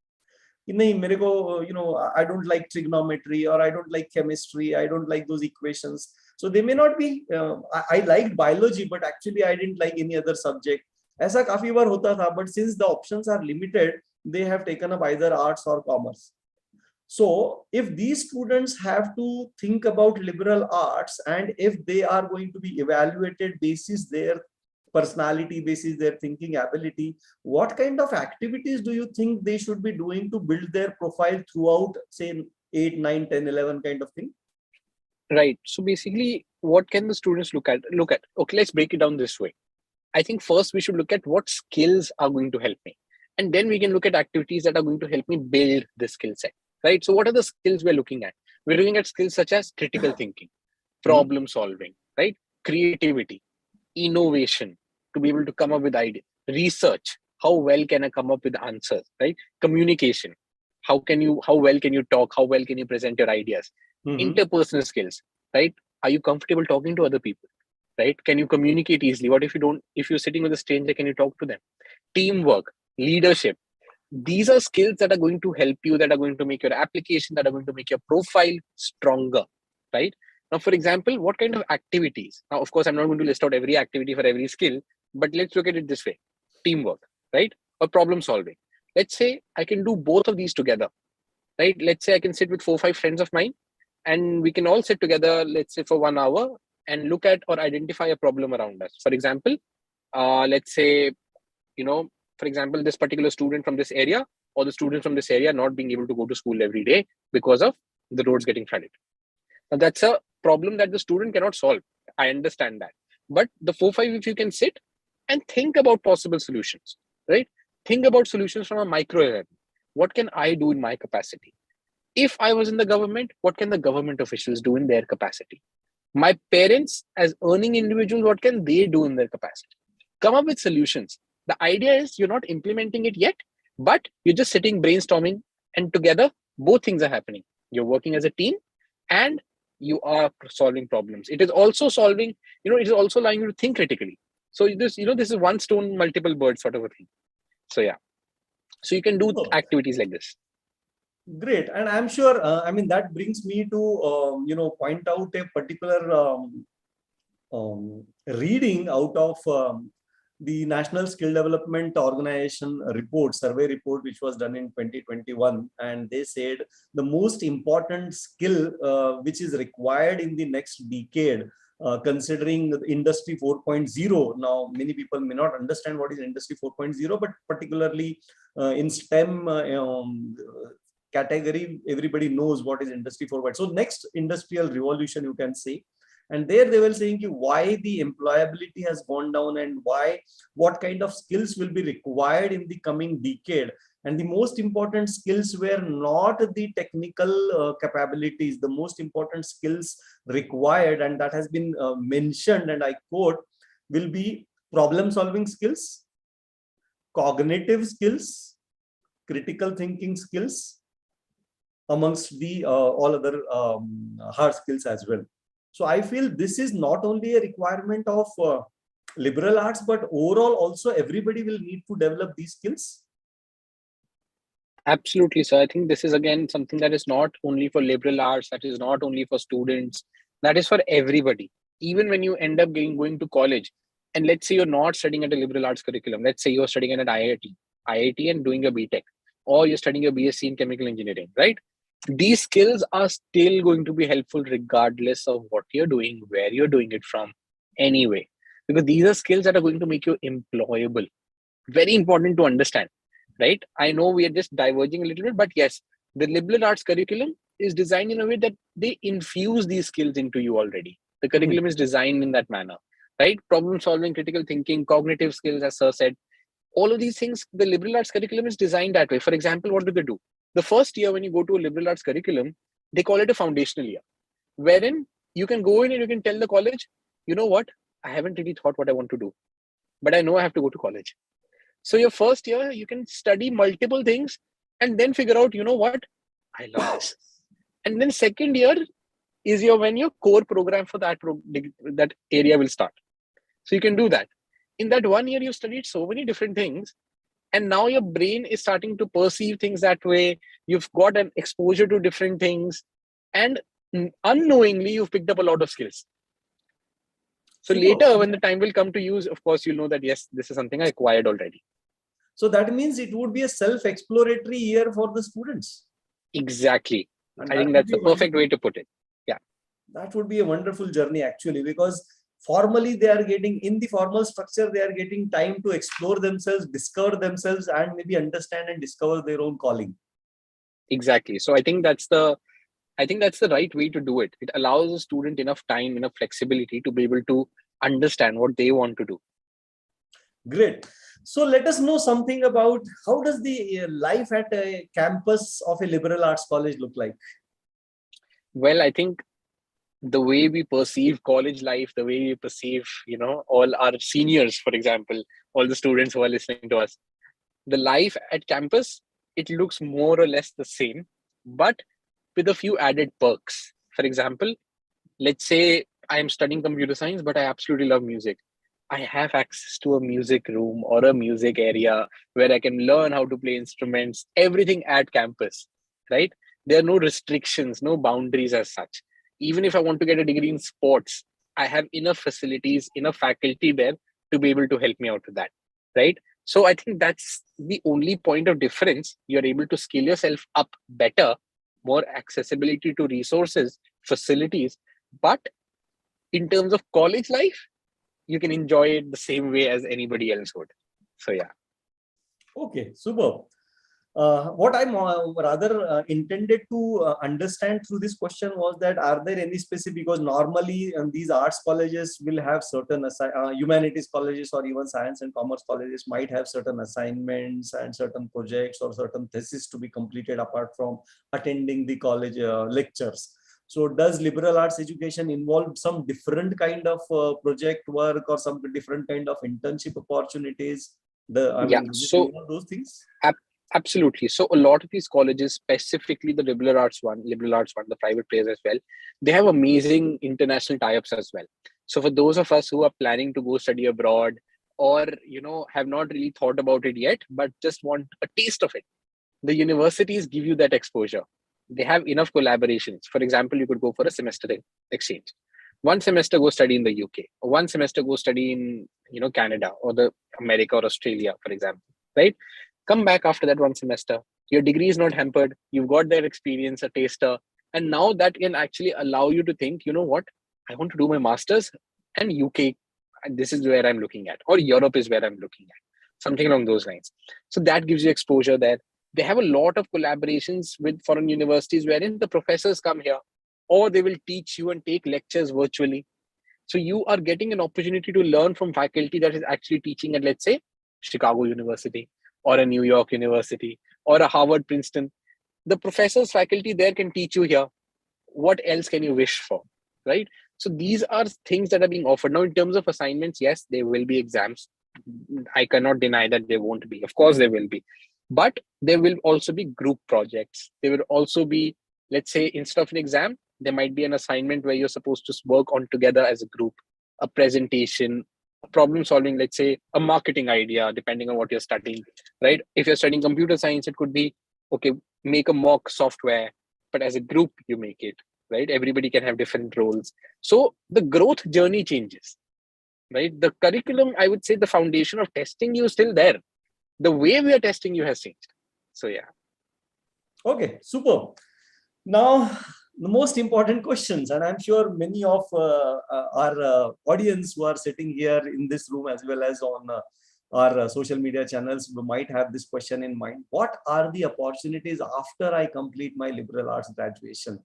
नहीं मेरे को I don't like trigonometry, or I don't like chemistry, I don't like those equations. So they may not be I liked biology, but actually I didn't like any other subject. ऐसा काफी बार होता था, but since the options are limited, they have taken up either arts or commerce. So if these students have to think about liberal arts, and if they are going to be evaluated basis their personality, basis their thinking ability, what kind of activities do you think they should be doing to build their profile throughout, say, 8, 9, 10, 11 kind of thing? Right. So basically, what can the students look at? Okay, let's break it down this way. I think first we should look at what skills are going to help me. And then we can look at activities that are going to help me build the skill set. Right. So what are the skills we're looking at? We're looking at skills such as critical thinking, problem solving, right? Creativity, innovation, to be able to come up with ideas, research, how well can I come up with answers, right? Communication, how well can you talk, how well can you present your ideas? Interpersonal skills, right? Are you comfortable talking to other people, right? Can you communicate easily? What if you're sitting with a stranger, can you talk to them? Teamwork, leadership. These are skills that are going to help you, that are going to make your application, that are going to make your profile stronger, right? Now, for example, what kind of activities? Now, of course, I'm not going to list out every activity for every skill, but let's look at it this way. Teamwork, right? Or problem solving. Let's say I can do both of these together, right? Let's say I can sit with 4 or 5 friends of mine and we can all sit together, let's say for 1 hour, and look at or identify a problem around us. For example, let's say, for example, this particular student from this area or the students from this area not being able to go to school every day because of the roads getting flooded. Now, that's a problem that the student cannot solve. I understand that. But the 4, 5, if you can sit and think about possible solutions, right? Think about solutions from a micro level. What can I do in my capacity? If I was in the government, what can the government officials do in their capacity? My parents, as earning individuals, what can they do in their capacity? Come up with solutions. The idea is you're not implementing it yet, but you're just sitting brainstorming, and together, both things are happening. You're working as a team and you are solving problems. It is also solving, it is also allowing you to think critically. So this is one stone, multiple birds sort of a thing. So yeah. So you can do activities like this. Great. And I'm sure, that brings me to, point out a particular reading out of the National Skill Development Organization survey report, which was done in 2021. And they said the most important skill which is required in the next decade considering the industry 4.0. Now, many people may not understand what is industry 4.0, but particularly in STEM category, everybody knows what is industry 4.0. So next industrial revolution, you can say. And there they were saying why the employability has gone down and what kind of skills will be required in the coming decade. And the most important skills were not the technical capabilities. The most important skills required, and that has been mentioned, and I quote, will be problem solving skills, cognitive skills, critical thinking skills, amongst the all other hard skills as well. So I feel this is not only a requirement of liberal arts, but overall also everybody will need to develop these skills. Absolutely, sir. I think this is again something that is not only for liberal arts, that is not only for students, that is for everybody. Even when you end up going to college, and let's say you're not studying at a liberal arts curriculum, let's say you're studying at an IIT and doing a BTech, or you're studying a BSc in chemical engineering, right? These skills are still going to be helpful regardless of what you're doing, where you're doing it from, anyway, because these are skills that are going to make you employable. Very important to understand. Right? I know we are just diverging a little bit, but yes, the liberal arts curriculum is designed in a way that they infuse these skills into you already. The curriculum is designed in that manner, right? Problem solving, critical thinking, cognitive skills, as Sir said, all of these things, the liberal arts curriculum is designed that way. For example, what do they do? The first year when you go to a liberal arts curriculum, they call it a foundational year, wherein you can go in and you can tell the college, you know what, I haven't really thought what I want to do, but I know I have to go to college. So your first year, you can study multiple things and then figure out, you know what, I love this. And then second year is when your core program for that area will start. So you can do that. In that 1 year, you've studied so many different things. And now your brain is starting to perceive things that way. You've got an exposure to different things. And unknowingly, you've picked up a lot of skills. So later, when the time will come to use, of course, you'll know that, yes, this is something I acquired already. So that means it would be a self-exploratory year for the students. Exactly. And I think that's the perfect way to put it. Yeah. That would be a wonderful journey, actually, because formally they are getting, in the formal structure, they are getting time to explore themselves, discover themselves, and maybe understand and discover their own calling. Exactly. So I think that's the right way to do it. It allows a student enough time, enough flexibility to be able to understand what they want to do. Great. So let us know something about how does the life at a campus of a liberal arts college look like? Well, I think the way we perceive college life, the way we perceive, all our seniors, for example, all the students who are listening to us, the life at campus, it looks more or less the same, but with a few added perks. For example, let's say I'm studying computer science, but I absolutely love music. I have access to a music room or a music area where I can learn how to play instruments, everything at campus, right? There are no restrictions, no boundaries as such. Even if I want to get a degree in sports, I have enough facilities, enough faculty there to be able to help me out with that, right? So I think that's the only point of difference. You're able to skill yourself up better, more accessibility to resources, facilities. But in terms of college life, you can enjoy it the same way as anybody else would. So yeah. Okay, super. What I'm rather intended to understand through this question was that are there any specific, because normally these arts colleges will have certain humanities colleges or even science and commerce colleges might have certain assignments and certain projects or certain thesis to be completed apart from attending the college lectures. So does liberal arts education involve some different kind of project work or some different kind of internship opportunities? Those things? Absolutely. So a lot of these colleges, specifically the liberal arts one, the private players as well, they have amazing international tie-ups as well. So for those of us who are planning to go study abroad or, have not really thought about it yet, but just want a taste of it, the universities give you that exposure. They have enough collaborations. For example, you could go for a semester exchange. One semester go study in the UK, or one semester go study in, Canada or the America or Australia, for example, right? Come back after that one semester. Your degree is not hampered. You've got that experience, a taster. And now that can actually allow you to think, you know what? I want to do my master's, and UK, and this is where I'm looking at, or Europe is where I'm looking at, something along those lines. So that gives you exposure there. They have a lot of collaborations with foreign universities wherein the professors come here, or they will teach you and take lectures virtually. So you are getting an opportunity to learn from faculty that is actually teaching at, let's say, Chicago University or a New York University or a Harvard, Princeton. The professors, faculty there can teach you here. What else can you wish for, right? So these are things that are being offered. Now, in terms of assignments, yes, there will be exams. I cannot deny that there won't be. Of course, there will be. But there will also be group projects. There will also be, let's say, instead of an exam, there might be an assignment where you're supposed to work on together as a group, a presentation, a problem solving, let's say a marketing idea, depending on what you're studying, right? If you're studying computer science, it could be, okay, make a mock software, but as a group, you make it, right? Everybody can have different roles. So the growth journey changes, right? The curriculum, I would say the foundation of testing you is still there. The way we are testing you has changed. So yeah. Okay, super. Now, the most important questions, and I'm sure many of our audience who are sitting here in this room as well as on our social media channels might have this question in mind. What are the opportunities after I complete my liberal arts graduation?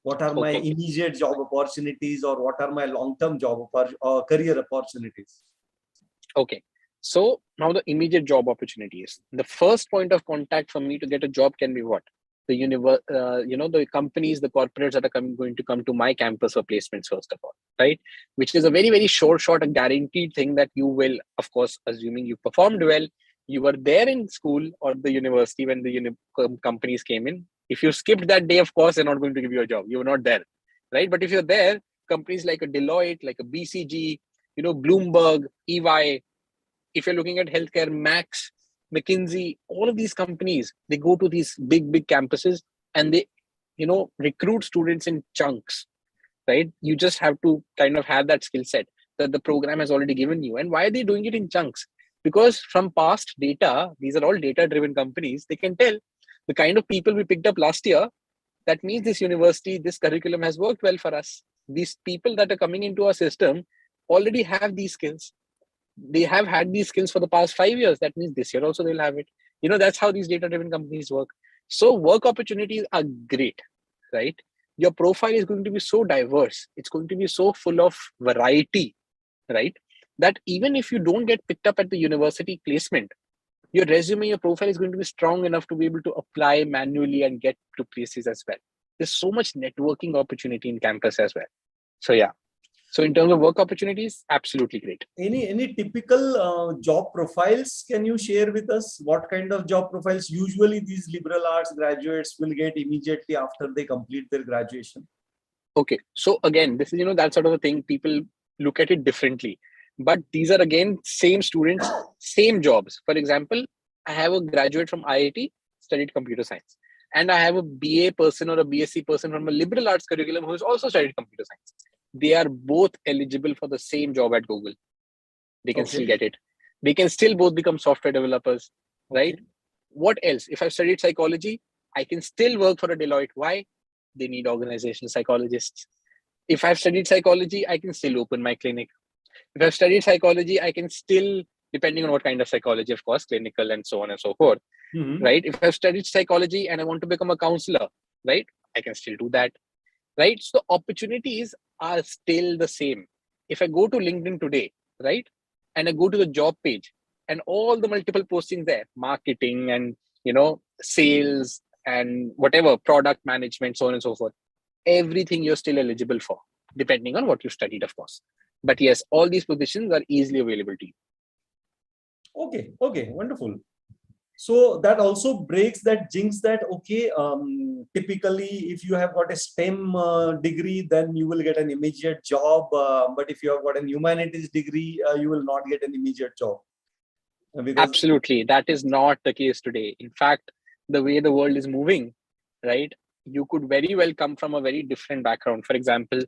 What are my immediate job opportunities, or what are my long-term job or career opportunities? Okay. So now the immediate job opportunities. The first point of contact for me to get a job can be what? The the companies, the corporates that are going to come to my campus for placements, first of all, right? Which is a very, very short, a guaranteed thing that you will, of course, assuming you performed well, you were there in school or the university when the companies came in. If you skipped that day, of course, they're not going to give you a job. You were not there, right? But if you're there, companies like a Deloitte, like a BCG, Bloomberg, EY, if you're looking at healthcare, Max, McKinsey, all of these companies, they go to these big, big campuses and they, recruit students in chunks, right? You just have to kind of have that skill set that the program has already given you. And why are they doing it in chunks? Because from past data, these are all data-driven companies, they can tell the kind of people we picked up last year, that means this university, this curriculum has worked well for us. These people that are coming into our system already have these skills. They have had these skills for the past 5 years. That means this year also they'll have it. That's how these data-driven companies work. So work opportunities are great, right? Your profile is going to be so diverse. It's going to be so full of variety, right? That even if you don't get picked up at the university placement, your resume, your profile is going to be strong enough to be able to apply manually and get to places as well. There's so much networking opportunity in campus as well. So yeah. So in terms of work opportunities, absolutely great. Any typical job profiles can you share with us? What kind of job profiles usually these liberal arts graduates will get immediately after they complete their graduation? Okay. So again, this is, that sort of a thing. People look at it differently. But these are, again, same students, same jobs. For example, I have a graduate from IIT, studied computer science. And I have a BA person or a BSc person from a liberal arts curriculum who has also studied computer science. They are both eligible for the same job at Google. They can still get it. They can still both become software developers, right? What else? If I've studied psychology, I can still work for a Deloitte. Why? They need organizational psychologists. If I've studied psychology, I can still open my clinic. If I've studied psychology, I can still, depending on what kind of psychology, of course, clinical and so on and so forth, right? If I've studied psychology and I want to become a counselor, right? I can still do that, right? So the opportunities are still the same. If I go to LinkedIn today, right? And I go to the job page and all the multiple postings there, marketing and, sales and whatever, product management, so on and so forth, everything you're still eligible for, depending on what you studied, of course. But yes, all these positions are easily available to you. Okay, wonderful. So that also breaks that jinx that, typically if you have got a STEM degree, then you will get an immediate job. But if you have got an humanities degree, you will not get an immediate job. Absolutely. That is not the case today. In fact, the way the world is moving, right? You could very well come from a very different background. For example,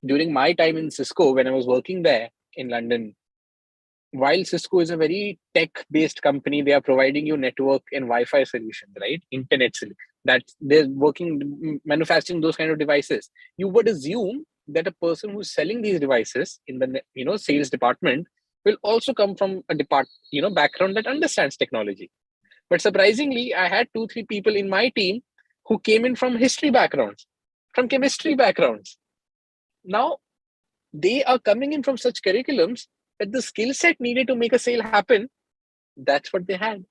during my time in Cisco, when I was working there in London, while Cisco is a very tech-based company, they are providing you network and Wi-Fi solutions, right? Internet, that they're manufacturing those kind of devices. You would assume that a person who's selling these devices in the sales department will also come from a background that understands technology. But surprisingly, I had 2-3 people in my team who came in from history backgrounds, from chemistry backgrounds. Now they are coming in from such curriculums that the skill set needed to make a sale happen, that's what they had,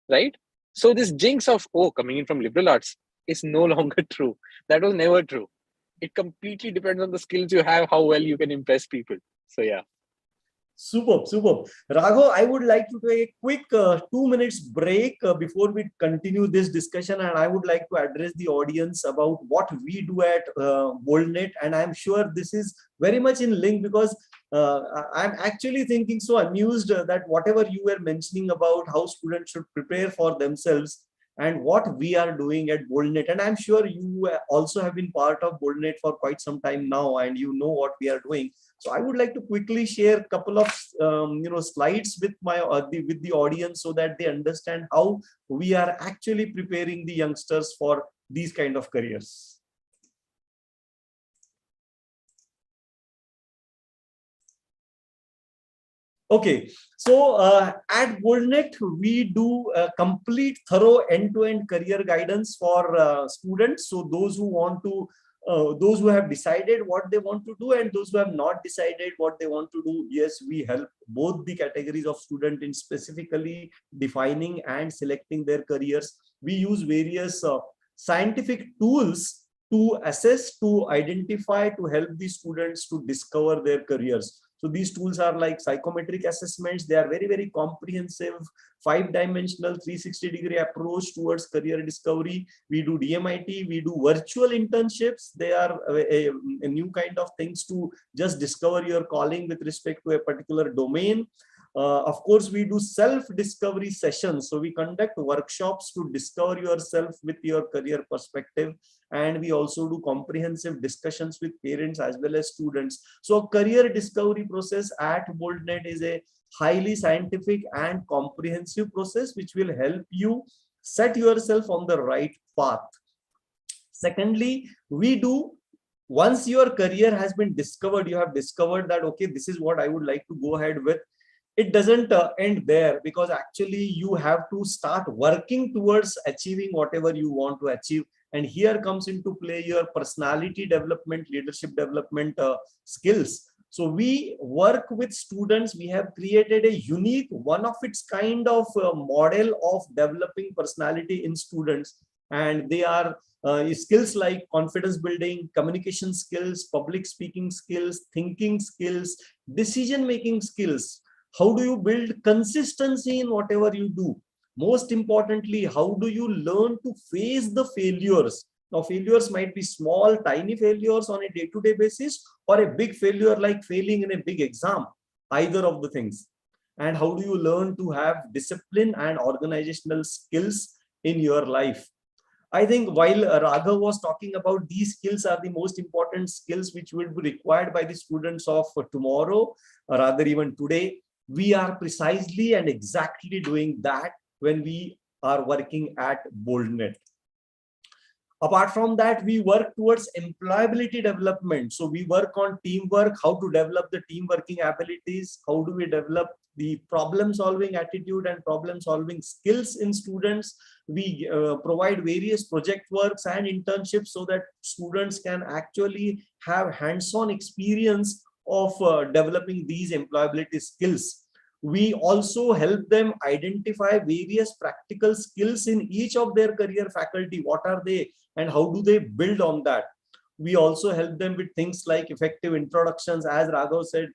right? So this jinx of, oh, coming in from liberal arts is no longer true. That was never true. It completely depends on the skills you have, how well you can impress people. So yeah. Superb, superb. Raghav, I would like to take a quick 2 minutes break before we continue this discussion, and I would like to address the audience about what we do at BoldNet, and I'm sure this is very much in link because I'm actually thinking so amused that whatever you were mentioning about how students should prepare for themselves and what we are doing at BoldNet, and I'm sure you also have been part of BoldNet for quite some time now, and you know what we are doing. So I would like to quickly share a couple of slides with with the audience so that they understand how we are actually preparing the youngsters for these kind of careers. Okay, so at BoldNet, we do a complete, thorough end-to-end career guidance for students. So those who want to those who have decided what they want to do and those who have not decided what they want to do, yes, we help both the categories of student in specifically defining and selecting their careers. We use various scientific tools to assess, to identify, to help the students to discover their careers. So these tools are like psychometric assessments. They are very, very comprehensive, 5-dimensional, 360-degree approach towards career discovery. We do DMIT, we do virtual internships. They are a new kind of things to just discover your calling with respect to a particular domain. Of course, we do self-discovery sessions. So we conduct workshops to discover yourself with your career perspective. And we also do comprehensive discussions with parents as well as students. So career discovery process at BoldNet is a highly scientific and comprehensive process which will help you set yourself on the right path. Secondly, once your career has been discovered, you have discovered that, okay, this is what I would like to go ahead with. It doesn't end there, because actually you have to start working towards achieving whatever you want to achieve. And here comes into play your personality development, leadership development skills. So we work with students. We have created a unique, one of its kind of model of developing personality in students. And they are skills like confidence building, communication skills, public speaking skills, thinking skills, decision-making skills. How do you build consistency in whatever you do? Most importantly, how do you learn to face the failures? Now, failures might be small, tiny failures on a day-to-day basis, or a big failure like failing in a big exam, either of the things. And how do you learn to have discipline and organizational skills in your life? I think while Raghav was talking about these skills are the most important skills which will be required by the students of tomorrow, or rather even today, we are precisely and exactly doing that when we are working at BoldNet. Apart from that, we work towards employability development. So we work on teamwork, how to develop the team working abilities, how do we develop the problem solving attitude and problem solving skills in students. We provide various project works and internships so that students can actually have hands-on experience of developing these employability skills. We also help them identify various practical skills in each of their career faculty. What are they and how do they build on that? We also help them with things like effective introductions. As Raghav said,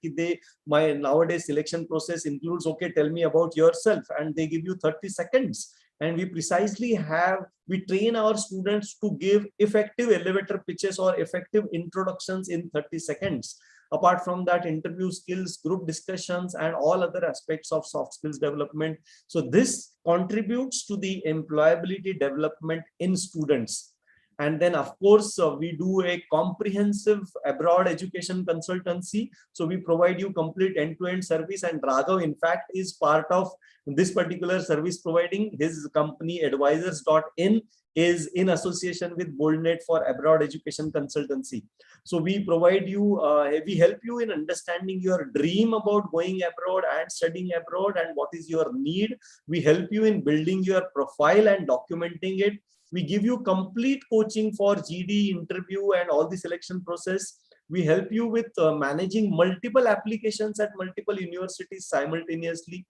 my nowadays selection process includes, okay, tell me about yourself, and they give you 30 seconds. And we train our students to give effective elevator pitches or effective introductions in 30 seconds. Apart from that, interview skills, group discussions, and all other aspects of soft skills development. So this contributes to the employability development in students. And then, of course, we do a comprehensive abroad education consultancy. So we provide you complete end-to-end service. And Raghav, in fact, is part of this particular service providing. His company, advisors.in, is in association with BoldNet for abroad education consultancy. So we provide you, we help you in understanding your dream about going abroad and studying abroad and what is your need. We help you in building your profile and documenting it. We give you complete coaching for GD interview and all the selection process. We help you with managing multiple applications at multiple universities simultaneously.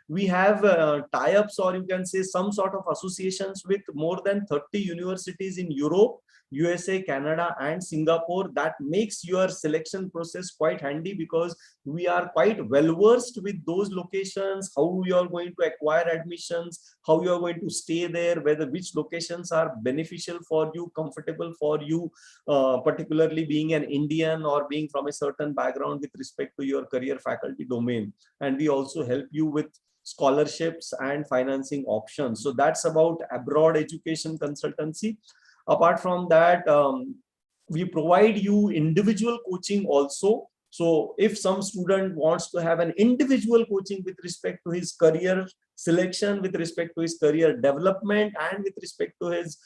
We have tie-ups, or you can say some sort of associations with more than 30 universities in Europe, USA, Canada, and Singapore. That makes your selection process quite handy because we are quite well versed with those locations, how you are going to acquire admissions, how you are going to stay there, which locations are beneficial for you, comfortable for you, particularly being an Indian or being from a certain background with respect to your career faculty domain. And we also help you with scholarships and financing options. So that's about abroad education consultancy. Apart from that, we provide you individual coaching also. So if some student wants to have an individual coaching with respect to his career selection, with respect to his career development, and with respect to his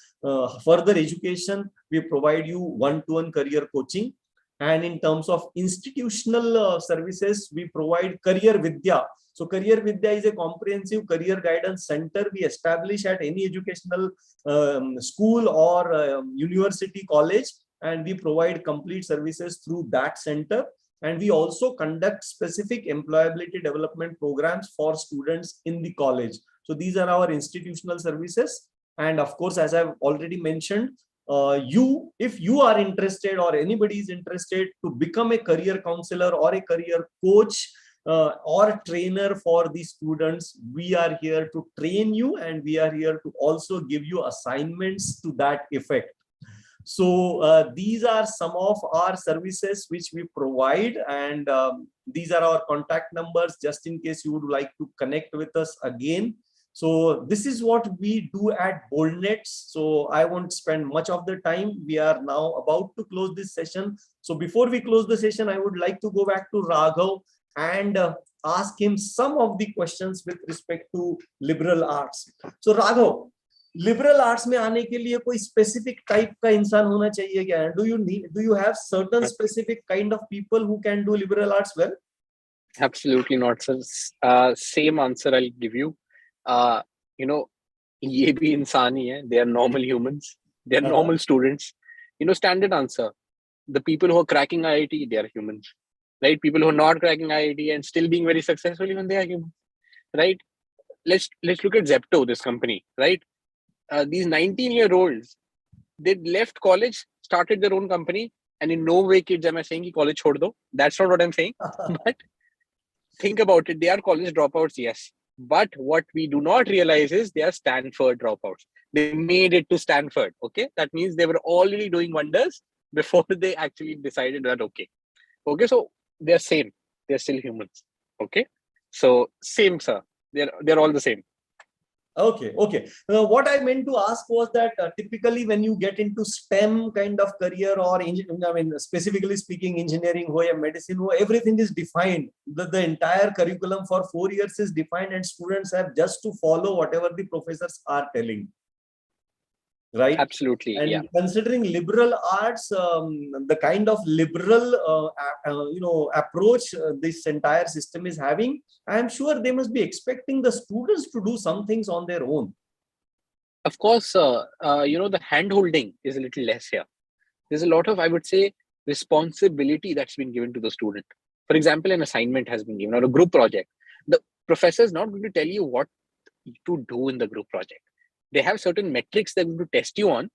further education, we provide you one-to-one career coaching. And in terms of institutional services, we provide Career Vidya. So Career Vidya is a comprehensive career guidance center we establish at any educational school or university, college, and we provide complete services through that center. And we also conduct specific employability development programs for students in the college. So these are our institutional services. And of course, as I've already mentioned, if you are interested or anybody is interested to become a career counselor or a career coach or trainer for the students, we are here to train you, and we are here to also give you assignments to that effect. So these are some of our services which we provide, and these are our contact numbers just in case you would like to connect with us again. So this is what we do at BoldNet. So I won't spend much of the time. We are now about to close this session. So before we close the session, I would like to go back to Raghav and ask him some of the questions with respect to liberal arts. So Raghav, liberal arts में आने के लिए कोई specific type का इंसान होना चाहिए क्या? Do you have certain specific kind of people who can do liberal arts well? Absolutely not, sir. Same answer I'll give you. ये भी इंसान ही है. They are normal humans. They are normal students. Standard answer. The people who are cracking IIT, they are humans. Right? People who are not cracking IIT and still being very successful, even they are humans. Right? Let's look at Zepto, this company. Right? These 19-year-olds, they left college, started their own company, and in no way, kids, am I saying college chhod do. That's not what I'm saying. But think about it. They are college dropouts, yes. But what we do not realize is they are Stanford dropouts. They made it to Stanford. Okay, that means they were already doing wonders before they actually decided that. Okay, so they're same. They're still humans. Okay, so same, sir. They're all the same. Okay. What I meant to ask was that typically when you get into STEM kind of career, or specifically speaking, engineering or medicine, everything is defined. The entire curriculum for 4 years is defined, and students have just to follow whatever the professors are telling. Right? Absolutely. And yeah. Considering liberal arts, the kind of liberal approach this entire system is having, I am sure they must be expecting the students to do some things on their own. Of course, the hand-holding is a little less here. There's a lot of, I would say, responsibility that's been given to the student. For example, an assignment has been given or a group project. The professor is not going to tell you what to do in the group project. They have certain metrics they're going to test you on,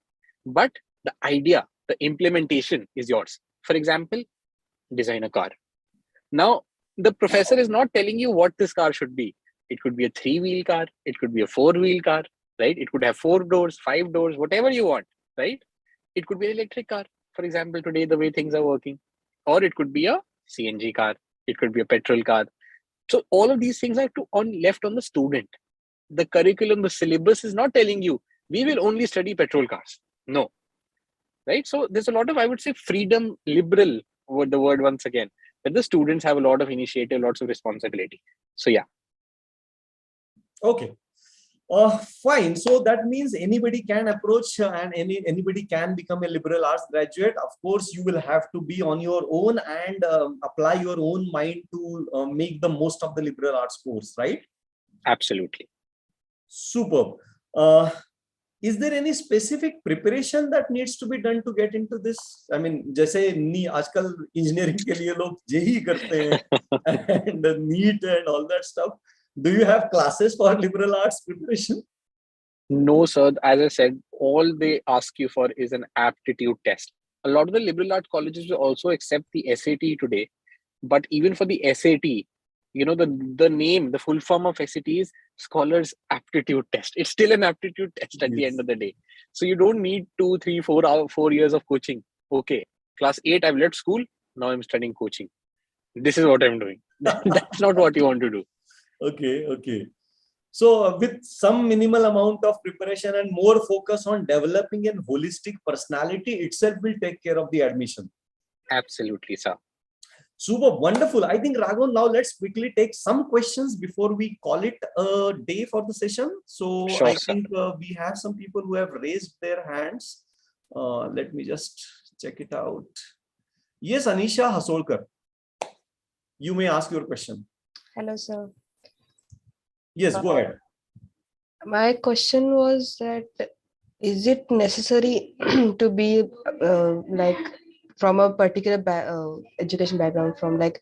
but the idea, the implementation is yours. For example, design a car. Now, the professor is not telling you what this car should be. It could be a 3-wheel car. It could be a 4-wheel car, right? It could have 4 doors, 5 doors, whatever you want, right? It could be an electric car, for example, today, the way things are working. Or it could be a CNG car. It could be a petrol car. So all of these things are left on the student. The curriculum, the syllabus is not telling you, we will only study petrol cars. No. right? So there's a lot of, I would say, freedom, liberal, the word once again, that the students have a lot of initiative, lots of responsibility. So yeah. Okay. Fine. So that means anybody can approach and anybody can become a liberal arts graduate. Of course, you will have to be on your own and apply your own mind to make the most of the liberal arts course, right? Absolutely. Superb. Is there any specific preparation that needs to be done to get into this? I mean, जैसे आजकल engineering के लिए लोग JEE करते हैं and NEET and all that stuff. Do you have classes for liberal arts preparation? No, sir. As I said, all they ask you for is an aptitude test. A lot of the liberal arts colleges will also accept the SAT today. But even for the SAT, you know, the name, the full form of SAT is Scholars Aptitude Test. It's still an aptitude test at the end of the day. So you don't need 2, 3, 4 years of coaching. Okay, class 8, I've left school. Now I'm studying coaching. This is what I'm doing. That's not what you want to do. Okay. So with some minimal amount of preparation and more focus on developing a holistic personality itself will take care of the admission. Absolutely, sir. Super, wonderful. I think Raghav, now let's quickly take some questions before we call it a day for the session. So Sure, I sir. think we have some people who have raised their hands. Let me just check it out. Yes, Anisha Hasolkar, you may ask your question. Hello, sir. Yes, go ahead. My question was that is it necessary to be like from a particular education background, from like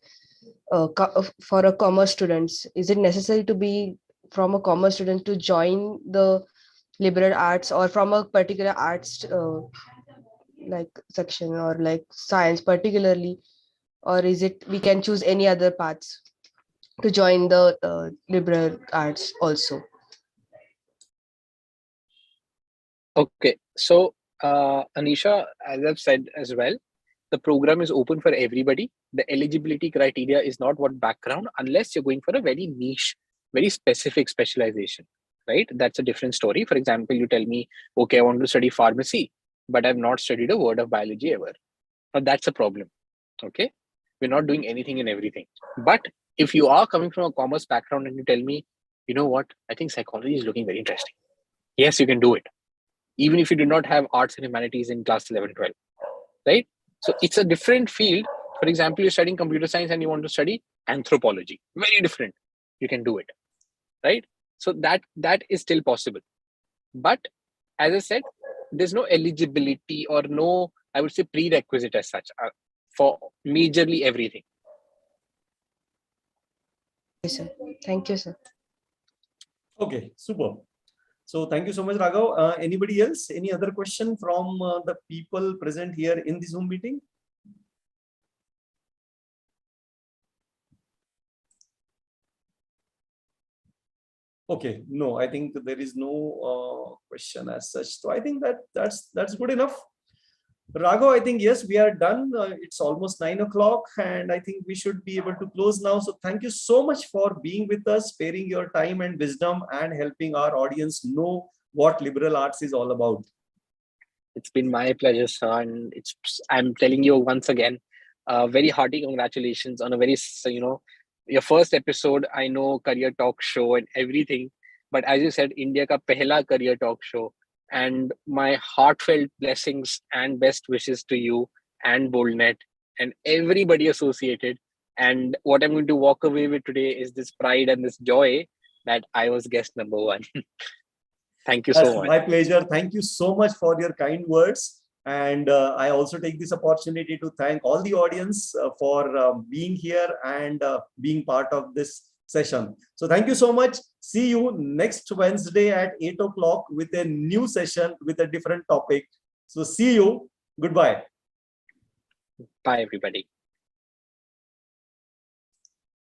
for a commerce students? Is it necessary to be from a commerce student to join the liberal arts, or from a particular arts like section, or like science particularly, or is it we can choose any other paths to join the liberal arts also? Okay, so Anisha, as I've said as well, the program is open for everybody. The eligibility criteria is not what background, unless you're going for a very niche, very specific specialization, right? That's a different story. For example, you tell me, okay, I want to study pharmacy, but I've not studied a word of biology ever. Now that's a problem, okay? We're not doing anything and everything. But if you are coming from a commerce background and you tell me, you know what, I think psychology is looking very interesting. Yes, you can do it. Even if you do not have arts and humanities in class 11, 12, right? So it's a different field. For example, you're studying computer science and you want to study anthropology. Very different. You can do it, right? So that is still possible. But as I said, there's no eligibility or no, I would say, prerequisite as such for majorly everything. Yes, sir. Thank you, sir. Okay, super. So thank you so much, Raghav. Anybody else? Any other question from the people present here in the Zoom meeting? Okay, no, I think there is no question as such. So I think that's good enough. Raghav, I think, yes, we are done. It's almost 9 o'clock and I think we should be able to close now. So thank you so much for being with us, sparing your time and wisdom and helping our audience know what liberal arts is all about. It's been my pleasure, sir. And I'm telling you once again, very hearty congratulations on a very, your first episode. I know career talk show and everything, but as you said, India ka pehla career talk show. And my heartfelt blessings and best wishes to you and BoldNet and everybody associated. And what I'm going to walk away with today is this pride and this joy that I was guest number 1. Thank you so much. My pleasure. Thank you so much for your kind words. And I also take this opportunity to thank all the audience for being here and being part of this session. So thank you so much. See you next Wednesday at 8 o'clock with a new session with a different topic. So see you. Goodbye. Bye, everybody.